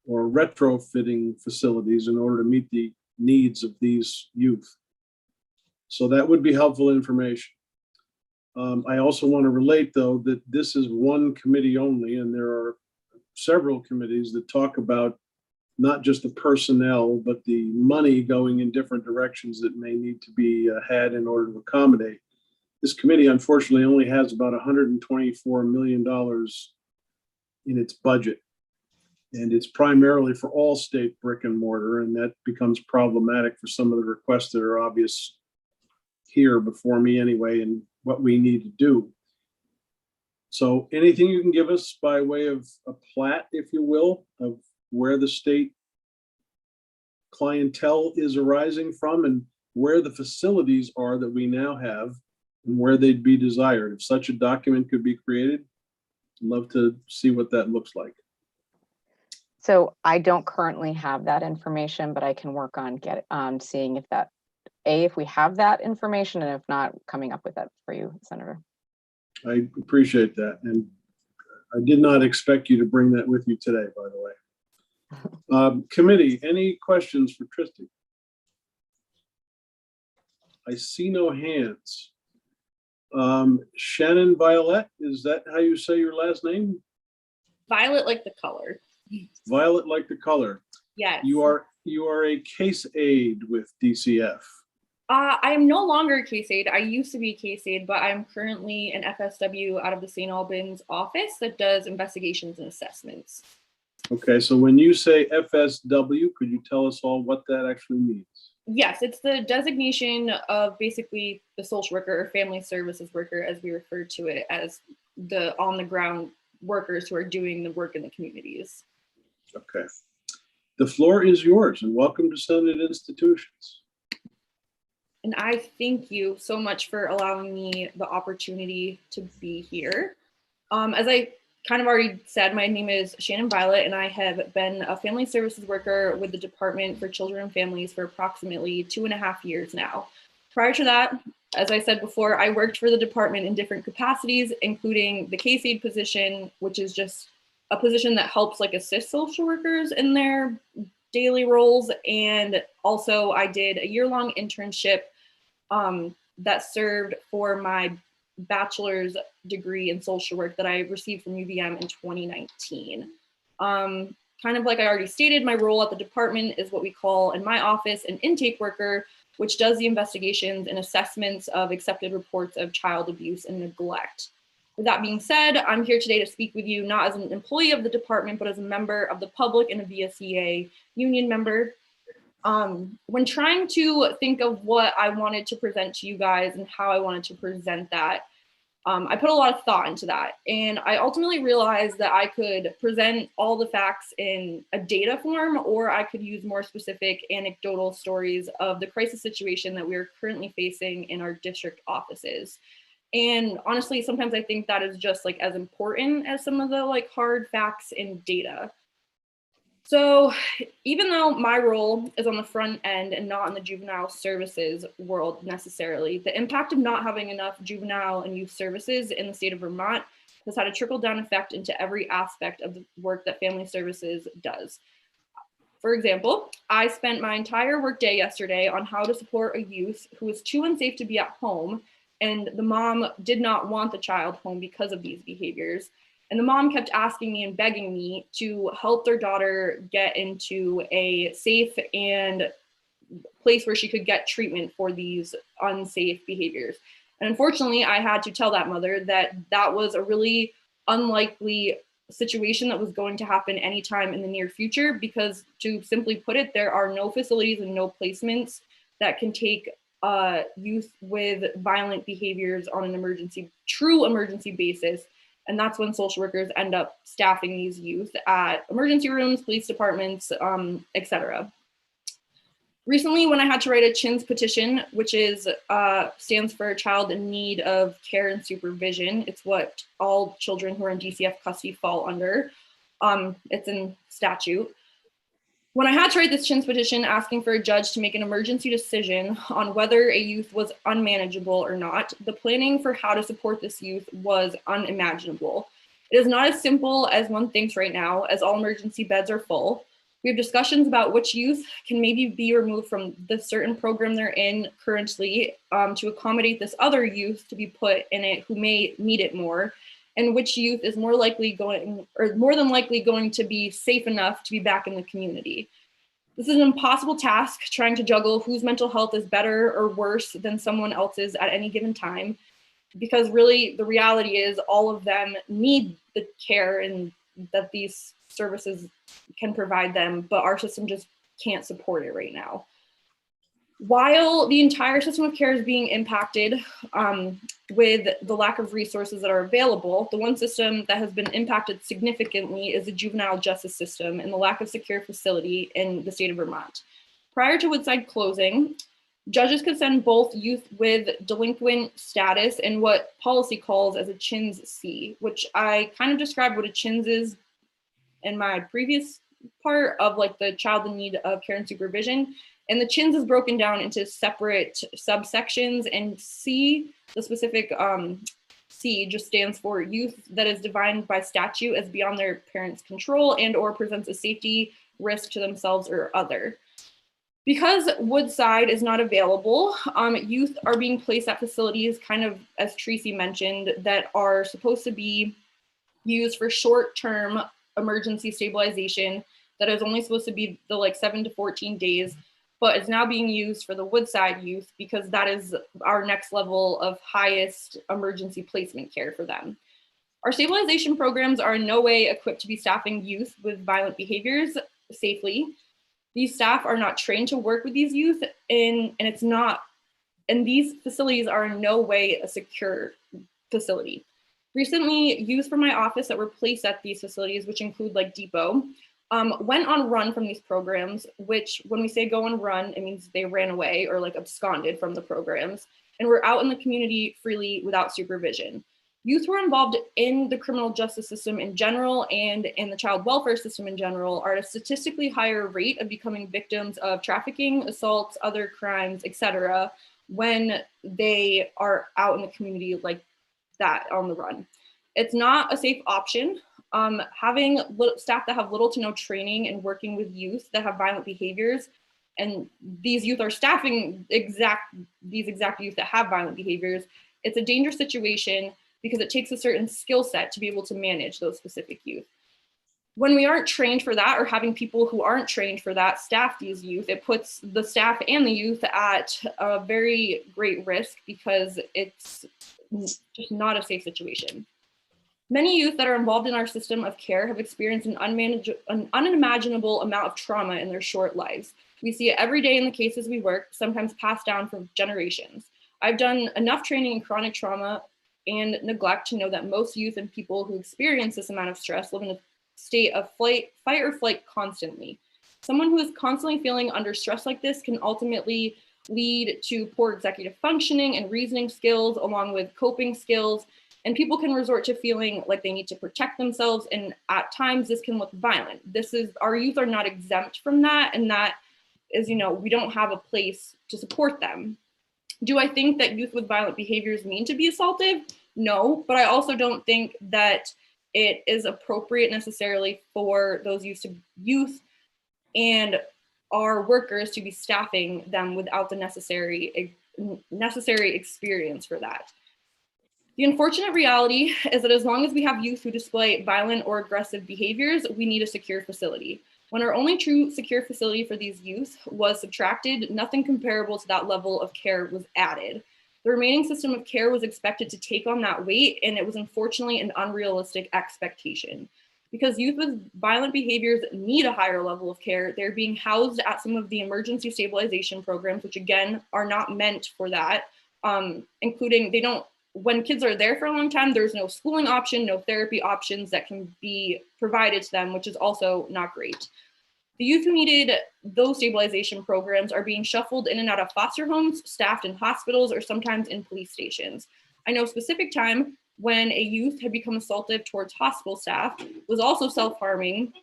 S2: or retrofitting facilities in order to meet the needs of these youth. So that would be helpful information. I also want to relate, though, that this is one committee only, and there are several committees that talk about not just the personnel, but the money going in different directions that may need to be had in order to accommodate. This committee, unfortunately, only has about $124 million in its budget. And it's primarily for all state brick and mortar, and that becomes problematic for some of the requests that are obvious here before me anyway, and what we need to do. So anything you can give us by way of a plat, if you will, of where the state clientele is arising from and where the facilities are that we now have and where they'd be desired. If such a document could be created, I'd love to see what that looks like.
S8: So I don't currently have that information, but I can work on seeing if that, if we have that information, and if not, coming up with that for you, Senator.
S2: I appreciate that. And I did not expect you to bring that with you today, by the way. Committee, any questions for Tristy? I see no hands. Shannon Violet, is that how you say your last name?
S9: Violet like the color.
S2: Violet like the color.
S9: Yes.
S2: You are a case aide with DCF.
S9: I am no longer a case aide. I used to be a case aide, but I'm currently an FSW out of the St. Albans office that does investigations and assessments.
S2: Okay, so when you say FSW, could you tell us all what that actually means?
S9: Yes, it's the designation of basically the social worker or family services worker, as we refer to it, as the on-the-ground workers who are doing the work in the communities.
S2: Okay. The floor is yours, and welcome to Senate Institutions.
S9: And I thank you so much for allowing me the opportunity to be here. As I kind of already said, my name is Shannon Violet, and I have been a family services worker with the Department for Children and Families for approximately 2.5 years now. Prior to that, as I said before, I worked for the department in different capacities, including the case aide position, which is just a position that helps assist social workers in their daily roles. And also I did a year-long internship that served for my bachelor's degree in social work that I received from UVM in 2019. Kind of like I already stated, my role at the department is what we call in my office an intake worker, which does the investigations and assessments of accepted reports of child abuse and neglect. With that being said, I'm here today to speak with you not as an employee of the department, but as a member of the public and a VSEA union member. When trying to think of what I wanted to present to you guys and how I wanted to present that, I put a lot of thought into that. And I ultimately realized that I could present all the facts in a data form, or I could use more specific anecdotal stories of the crisis situation that we are currently facing in our district offices. And honestly, sometimes I think that is just like as important as some of the like hard facts and data. So even though my role is on the front end and not in the juvenile services world necessarily, the impact of not having enough juvenile and youth services in the state of Vermont has had a trickle-down effect into every aspect of the work that family services does. For example, I spent my entire workday yesterday on how to support a youth who was too unsafe to be at home, and the mom did not want the child home because of these behaviors. And the mom kept asking me and begging me to help their daughter get into a safe and place where she could get treatment for these unsafe behaviors. And unfortunately, I had to tell that mother that that was a really unlikely situation that was going to happen anytime in the near future, because to simply put it, there are no facilities and no placements that can take youth with violent behaviors on an true emergency basis. And that's when social workers end up staffing these youth at emergency rooms, police departments, etc. Recently, when I had to write a CHINS petition, which is stands for Child in Need of Care and Supervision. It's what all children who are in DCF custody fall under. It's in statute. When I had to write this CHINS petition asking for a judge to make an emergency decision on whether a youth was unmanageable or not, the planning for how to support this youth was unimaginable. It is not as simple as one thinks right now, as all emergency beds are full. We have discussions about which youth can maybe be removed from the certain program they're in currently to accommodate this other youth to be put in it who may need it more, and which youth is more than likely going to be safe enough to be back in the community. This is an impossible task, trying to juggle whose mental health is better or worse than someone else's at any given time, because really the reality is all of them need the care and that these services can provide them, but our system just can't support it right now. While the entire system of care is being impacted with the lack of resources that are available, the one system that has been impacted significantly is the juvenile justice system and the lack of secure facility in the state of Vermont. Prior to Woodside closing, judges could send both youth with delinquent status and what policy calls as a CHINS C, which I kind of described what a CHINS is in my previous part of like the child in need of care and supervision. And the CHINS is broken down into separate subsections, and C, the specific C just stands for youth that is defined by statute as beyond their parents' control and or presents a safety risk to themselves or other. Because Woodside is not available, youth are being placed at facilities, kind of as Tracy mentioned, that are supposed to be used for short-term emergency stabilization that is only supposed to be the like 7 to 14 days, but it's now being used for the Woodside youth because that is our next level of highest emergency placement care for them. Our stabilization programs are in no way equipped to be staffing youth with violent behaviors safely. These staff are not trained to work with these youth, and these facilities are in no way a secure facility. Recently, youth from my office that were placed at these facilities, which include like Depot, went on run from these programs, which when we say go on run, it means they ran away or like absconded from the programs and were out in the community freely without supervision. Youth who are involved in the criminal justice system in general and in the child welfare system in general are at a statistically higher rate of becoming victims of trafficking, assaults, other crimes, etc., when they are out in the community like that on the run. It's not a safe option. Having staff that have little to no training and working with youth that have violent behaviors and these youth are staffing these exact youth that have violent behaviors, it's a dangerous situation because it takes a certain skill set to be able to manage those specific youth. When we aren't trained for that, or having people who aren't trained for that staff these youth, it puts the staff and the youth at a very great risk because it's just not a safe situation. Many youth that are involved in our system of care have experienced an unimaginable amount of trauma in their short lives. We see it every day in the cases we work, sometimes passed down for generations. I've done enough training in chronic trauma and neglect to know that most youth and people who experience this amount of stress live in a state of fight or flight constantly. Someone who is constantly feeling under stress like this can ultimately lead to poor executive functioning and reasoning skills, along with coping skills. And people can resort to feeling like they need to protect themselves. And at times this can look violent. Our youth are not exempt from that. And that is, we don't have a place to support them. Do I think that youth with violent behaviors mean to be assaultive? No, but I also don't think that it is appropriate necessarily for those youth and our workers to be staffing them without the necessary experience for that. The unfortunate reality is that as long as we have youth who display violent or aggressive behaviors, we need a secure facility. When our only true secure facility for these youth was subtracted, nothing comparable to that level of care was added. The remaining system of care was expected to take on that weight, and it was unfortunately an unrealistic expectation. Because youth with violent behaviors need a higher level of care, they're being housed at some of the emergency stabilization programs, which again are not meant for that, including when kids are there for a long time, there's no schooling option, no therapy options that can be provided to them, which is also not great. The youth who needed those stabilization programs are being shuffled in and out of foster homes, staffed in hospitals, or sometimes in police stations. I know a specific time when a youth had become assaultive towards hospital staff, was also self-harming,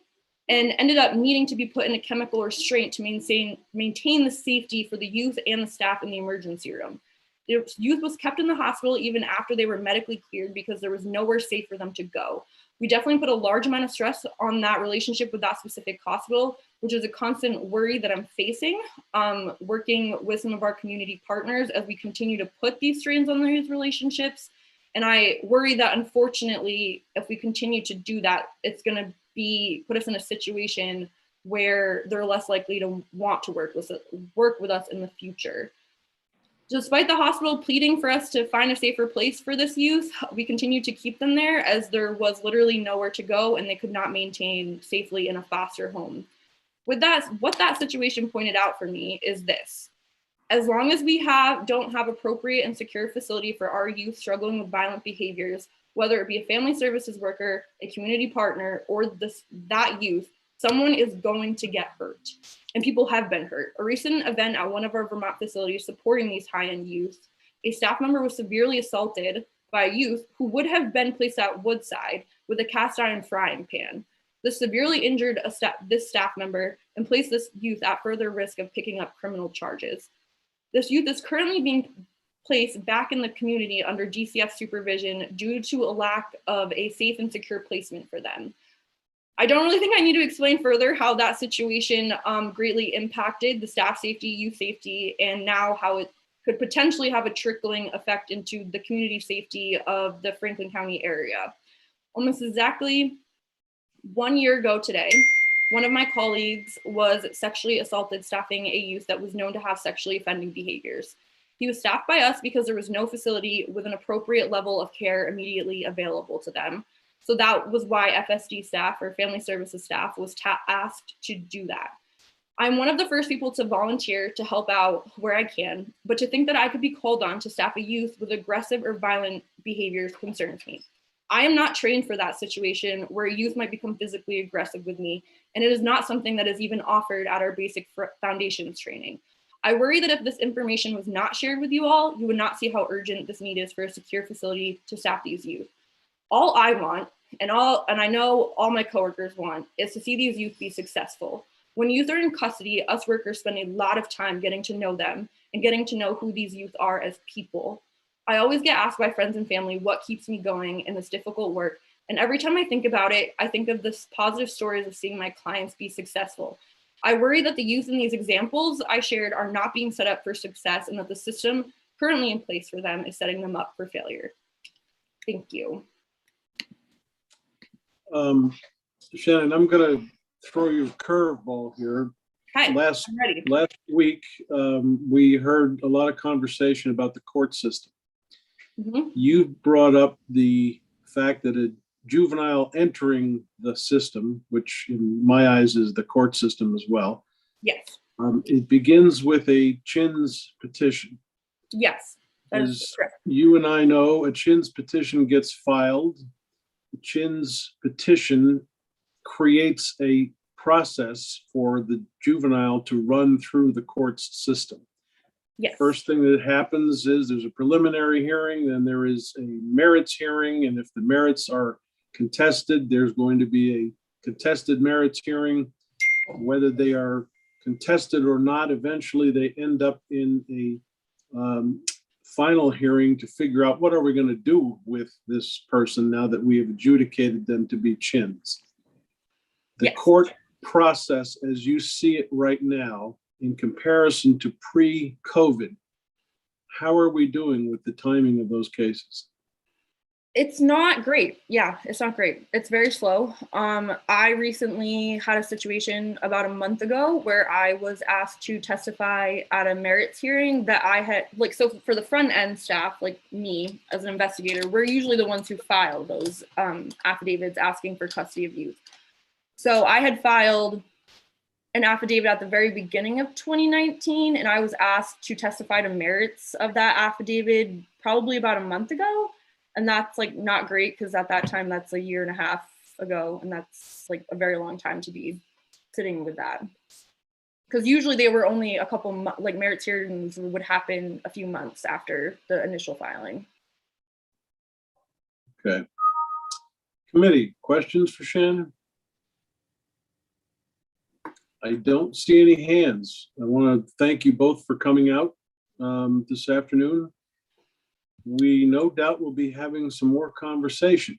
S9: and ended up needing to be put in a chemical restraint to maintain the safety for the youth and the staff in the emergency room. The youth was kept in the hospital even after they were medically cleared because there was nowhere safe for them to go. We definitely put a large amount of stress on that relationship with that specific hospital, which is a constant worry that I'm facing, working with some of our community partners as we continue to put these strains on these relationships. And I worry that unfortunately, if we continue to do that, it's going to put us in a situation where they're less likely to want to work with us in the future. Despite the hospital pleading for us to find a safer place for this youth, we continue to keep them there as there was literally nowhere to go and they could not maintain safely in a foster home. With that, what that situation pointed out for me is this. As long as we don't have appropriate and secure facility for our youth struggling with violent behaviors, whether it be a family services worker, a community partner, or that youth, someone is going to get hurt. And people have been hurt. A recent event at one of our Vermont facilities supporting these high-end youth, a staff member was severely assaulted by a youth who would have been placed at Woodside with a cast iron frying pan. This severely injured this staff member and placed this youth at further risk of picking up criminal charges. This youth is currently being placed back in the community under DCF supervision due to a lack of a safe and secure placement for them. I don't really think I need to explain further how that situation greatly impacted the staff safety, youth safety, and now how it could potentially have a trickling effect into the community safety of the Franklin County area. Almost exactly 1 year ago today, one of my colleagues was sexually assaulted staffing a youth that was known to have sexually offending behaviors. He was staffed by us because there was no facility with an appropriate level of care immediately available to them. So that was why FSD staff, or family services staff, was asked to do that. I'm one of the first people to volunteer to help out where I can, but to think that I could be called on to staff a youth with aggressive or violent behaviors concerns me. I am not trained for that situation where a youth might become physically aggressive with me, and it is not something that is even offered at our basic foundations training. I worry that if this information was not shared with you all, you would not see how urgent this need is for a secure facility to staff these youth. All I want, and I know all my coworkers want, is to see these youth be successful. When youth are in custody, us workers spend a lot of time getting to know them and getting to know who these youth are as people. I always get asked by friends and family what keeps me going in this difficult work. And every time I think about it, I think of the positive stories of seeing my clients be successful. I worry that the youth in these examples I shared are not being set up for success and that the system currently in place for them is setting them up for failure. Thank you.
S2: Shannon, I'm going to throw you a curveball here.
S9: Hi,
S2: Last
S9: I'm ready.
S2: week, we heard a lot of conversation about the court system.
S9: Mhm.
S2: You brought up the fact that a juvenile entering the system, which in my eyes is the court system as well,
S9: Yes,
S2: it begins with a CHINS petition.
S9: yes, that is
S2: As
S9: correct.
S2: you and I know, a CHINS petition gets filed. The CHINS petition creates a process for the juvenile to run through the court's system.
S9: Yes.
S2: First thing that happens is there's a preliminary hearing, then there is a merits hearing, and if the merits are contested, there's going to be a contested merits hearing. Whether they are contested or not, eventually they end up in a final hearing to figure out what are we going to do with this person now that we have adjudicated them to be CHINS. The
S9: Yes.
S2: court process, as you see it right now, in comparison to pre-COVID, how are we doing with the timing of those cases?
S9: It's not great. Yeah, it's not great. It's very slow. I recently had a situation about a month ago where I was asked to testify at a merits hearing that I had, like, so for the front end staff, like me as an investigator, we're usually the ones who file those affidavits asking for custody of youth. So I had filed an affidavit at the very beginning of 2019, and I was asked to testify to merits of that affidavit probably about a month ago. And that's like not great because at that time, that's a year and a half ago. And that's like a very long time to be sitting with that. Because usually they were only a couple, like merits hearings would happen a few months after the initial filing.
S2: Okay. Committee, questions for Shannon? I don't see any hands. I want to thank you both for coming out this afternoon. We no doubt will be having some more conversation.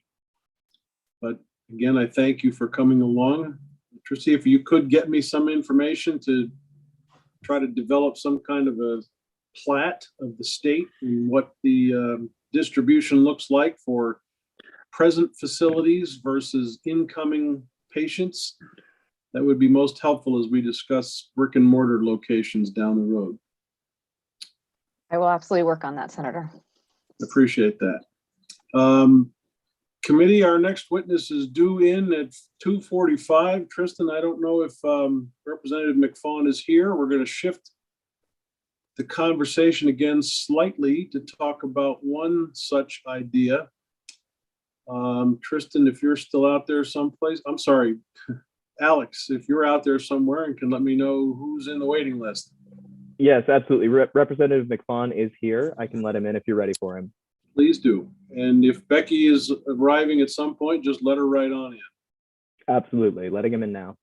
S2: But again, I thank you for coming along. Patricia, if you could get me some information to try to develop some kind of a plat of the state and what the distribution looks like for present facilities versus incoming patients, that would be most helpful as we discuss brick and mortar locations down the road.
S8: I will absolutely work on that, Senator.
S2: Appreciate that. Committee, our next witness is due in at 2:45. Tristan, I don't know if Representative McFawn is here. We're going to shift the conversation again slightly to talk about one such idea. Tristan, if you're still out there someplace, I'm sorry, Alex, if you're out there somewhere and can let me know who's in the waiting list.
S7: Yes, absolutely. Representative McFawn is here. I can let him in if you're ready for him.
S2: Please do. And if Becky is arriving at some point, just let her right on in.
S7: Absolutely. Letting him in now.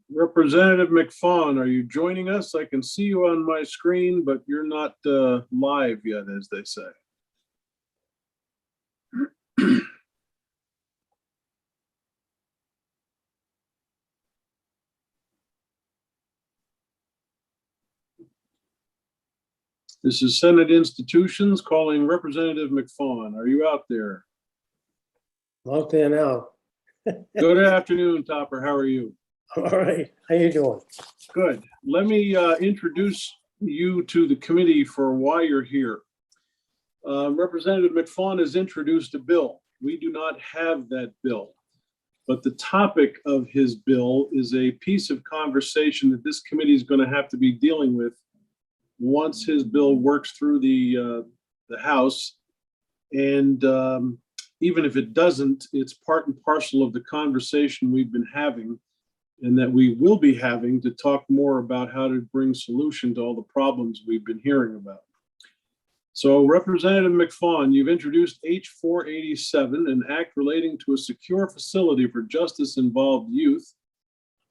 S2: Representative McFawn, are you joining us? I can see you on my screen, but you're not live yet, as they say. This is Senate Institutions calling Representative McFawn. Are you out there?
S10: Out there now.
S2: Good afternoon, Topper. How are you?
S10: All right. How you doing?
S2: Good. Let me introduce you to the committee for why you're here. Representative McFawn has introduced a bill. We do not have that bill, but the topic of his bill is a piece of conversation that this committee is going to have to be dealing with once his bill works through the House. And even if it doesn't, it's part and parcel of the conversation we've been having and that we will be having to talk more about how to bring solution to all the problems we've been hearing about. So Representative McFawn, you've introduced H487, an act relating to a secure facility for justice-involved youth.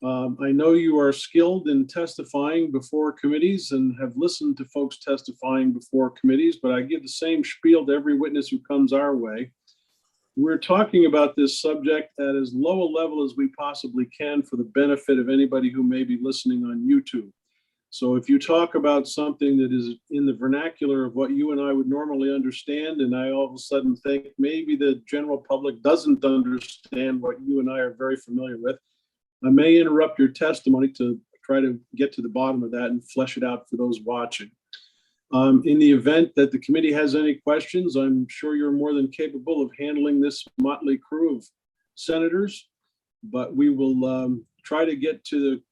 S2: I know you are skilled in testifying before committees and have listened to folks testifying before committees, but I give the same spiel to every witness who comes our way. We're talking about this subject at as low a level as we possibly can for the benefit of anybody who may be listening on YouTube. So if you talk about something that is in the vernacular of what you and I would normally understand, and I all of a sudden think maybe the general public doesn't understand what you and I are very familiar with, I may interrupt your testimony to try to get to the bottom of that and flesh it out for those watching. In the event that the committee has any questions, I'm sure you're more than capable of handling this motley crew of senators, but we will try to get to the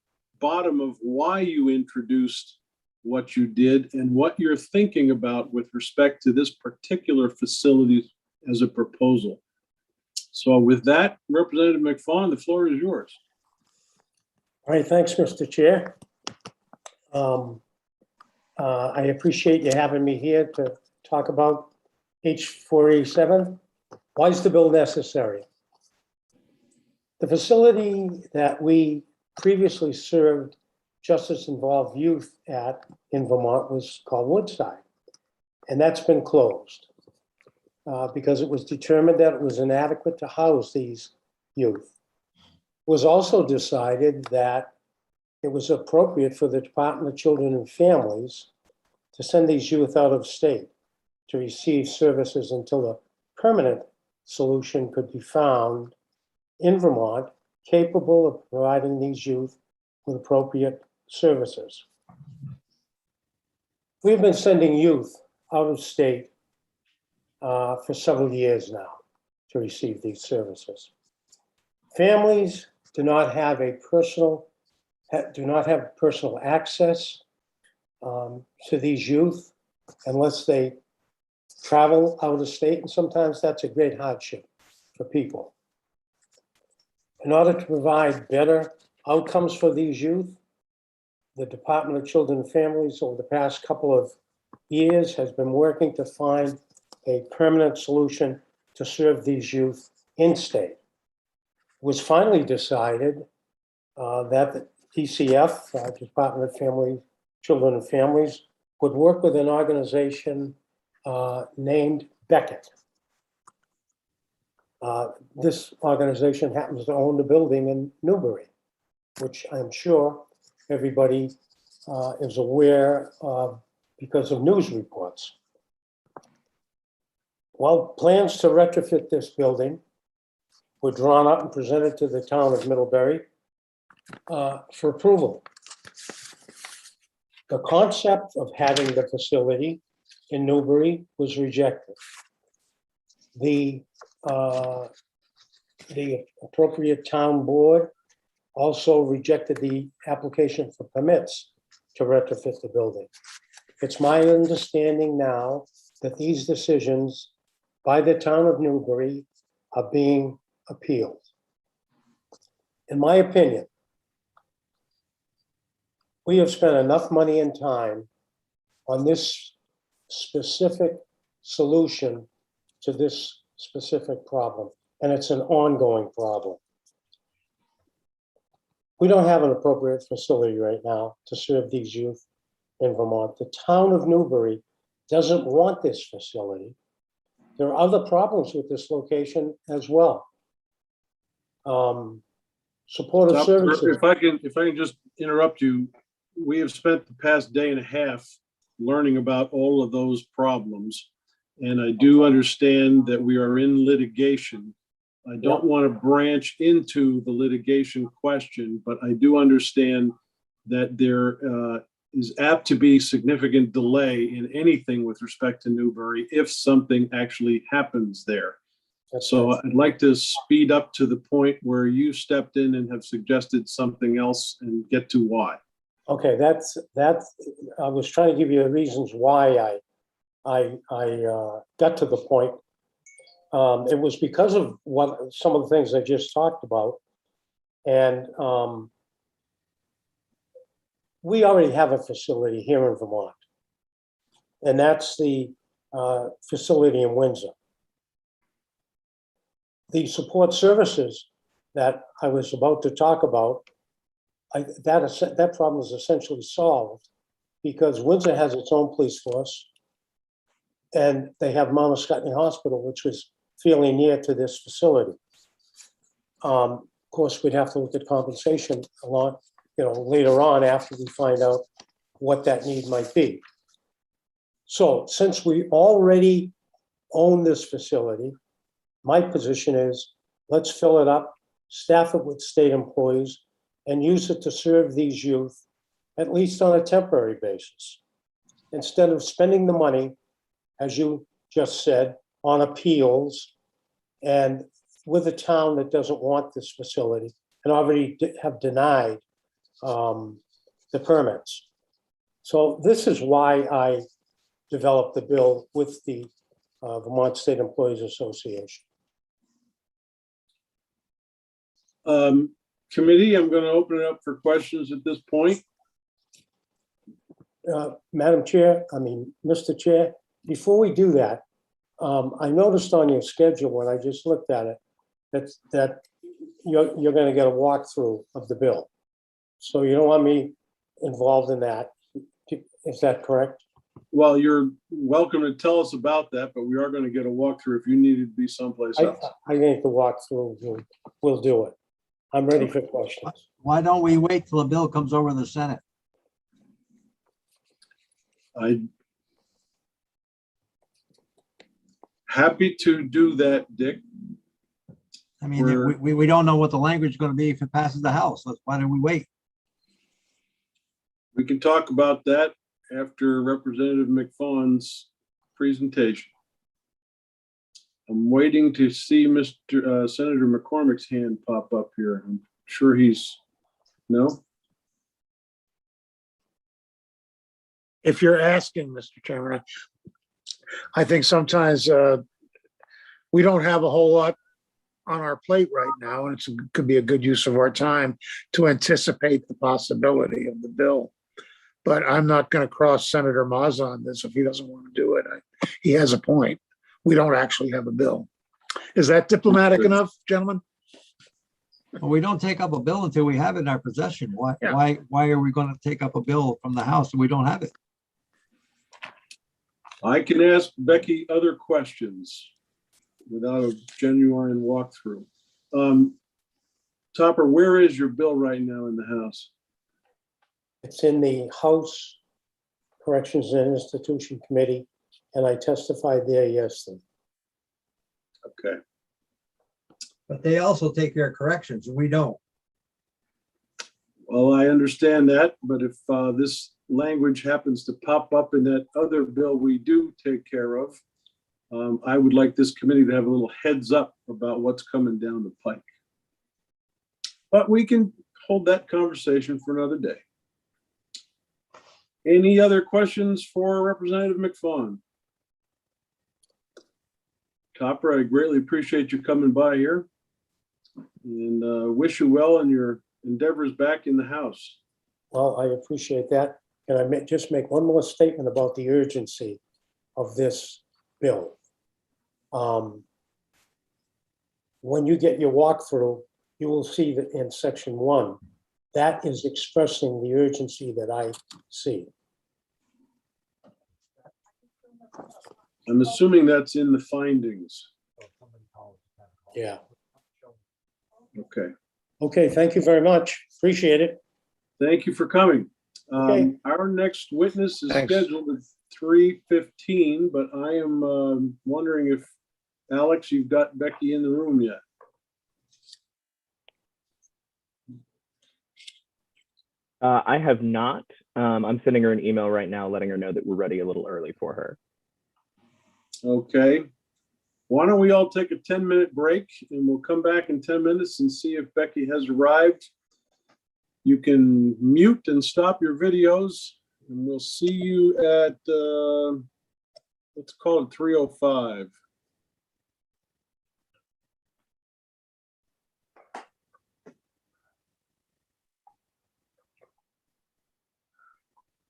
S2: bottom of why you introduced what you did and what you're thinking about with respect to this particular facility as a proposal. So with that, Representative McFawn, the floor is yours.
S10: All right, thanks, Mr. Chair. I appreciate you having me here to talk about H487. Why is the bill necessary? The facility that we previously served justice-involved youth at in Vermont was called Woodside, and that's been closed because it was determined that it was inadequate to house these youth. It was also decided that it was appropriate for the Department of Children and Families to send these youth out of state to receive services until a permanent solution could be found in Vermont capable of providing these youth with appropriate services. We've been sending youth out of state for several years now to receive these services. Families do not have personal access to these youth unless they travel out of state, and sometimes that's a great hardship for people. In order to provide better outcomes for these youth, the Department of Children and Families over the past couple of years has been working to find a permanent solution to serve these youth in state. It was finally decided that the DCF, Department of Family, Children and Families, would work with an organization named Beckett. This organization happens to own the building in Newbury, which I'm sure everybody is aware of because of news reports. Well, plans to retrofit this building were drawn up and presented to the town of Middlebury for approval. The concept of having the facility in Newbury was rejected. The appropriate town board also rejected the application for permits to retrofit the building. It's my understanding now that these decisions by the town of Newbury are being appealed. In my opinion, we have spent enough money and time on this specific solution to this specific problem, and it's an ongoing problem. We don't have an appropriate facility right now to serve these youth in Vermont. The town of Newbury doesn't want this facility. There are other problems with this location as well. Supportive services.
S2: If I can just interrupt you, we have spent the past day and a half learning about all of those problems. And I do understand that we are in litigation. I don't want to branch into the litigation question, but I do understand that there is apt to be significant delay in anything with respect to Newbury if something actually happens there. So I'd like to speed up to the point where you stepped in and have suggested something else and get to why.
S10: Okay, that's I was trying to give you the reasons why I got to the point. It was because of some of the things I just talked about, and we already have a facility here in Vermont, and that's the facility in Windsor. The support services that I was about to talk about, that problem is essentially solved because Windsor has its own police force and they have Mount Scottney Hospital, which was fairly near to this facility. Of course, we'd have to look at compensation a lot, later on after we find out what that need might be. So since we already own this facility, my position is let's fill it up, staff it with state employees, and use it to serve these youth, at least on a temporary basis. Instead of spending the money, as you just said, on appeals and with a town that doesn't want this facility and already have denied the permits. So this is why I developed the bill with the Vermont State Employees Association.
S2: Committee, I'm going to open it up for questions at this point.
S10: Madam Chair, Mr. Chair, before we do that, I noticed on your schedule when I just looked at it, that you're going to get a walkthrough of the bill. So you don't want me involved in that. Is that correct?
S2: Well, you're welcome to tell us about that, but we are going to get a walkthrough if you needed to be someplace else.
S10: I think the walkthrough will do it. I'm ready for questions.
S5: Why don't we wait till the bill comes over in the Senate?
S2: I'm happy to do that, Dick.
S5: I mean, we don't know what the language is going to be if it passes the House. Why don't we wait?
S2: We can talk about that after Representative McFaughn's presentation. I'm waiting to see Senator McCormick's hand pop up here. I'm sure no?
S3: If you're asking, Mr. Chairman, I think sometimes we don't have a whole lot on our plate right now, and it could be a good use of our time to anticipate the possibility of the bill. But I'm not going to cross Senator Mazza on this if he doesn't want to do it. He has a point. We don't actually have a bill. Is that diplomatic enough, gentlemen?
S5: Well, we don't take up a bill until we have it in our possession. Why are we going to take up a bill from the House and we don't have it?
S2: I can ask Becky other questions without a genuine walkthrough. Topper, where is your bill right now in the House?
S10: It's in the House Corrections and Institution Committee, and I testified there yesterday.
S2: Okay.
S5: But they also take care of corrections and we don't.
S2: Well, I understand that, but if this language happens to pop up in that other bill we do take care of, I would like this committee to have a little heads up about what's coming down the pike. But we can hold that conversation for another day. Any other questions for Representative McFaughan? Topper, I greatly appreciate you coming by here and wish you well in your endeavors back in the House.
S10: Well, I appreciate that. And I may just make one more statement about the urgency of this bill. When you get your walkthrough, you will see that in section 1, that is expressing the urgency that I see.
S2: I'm assuming that's in the findings.
S10: Yeah.
S2: Okay.
S10: Okay, thank you very much. Appreciate it.
S2: Thank you for coming.
S10: Okay.
S2: Our next witness is
S3: Thanks.
S2: scheduled at 3:15, but I am wondering if, Alex, you've got Becky in the room yet?
S7: I have not. I'm sending her an email right now, letting her know that we're ready a little early for her.
S2: Okay. Why don't we all take a 10-minute break and we'll come back in 10 minutes and see if Becky has arrived. You can mute and stop your videos and we'll see you at, let's call it 3:05.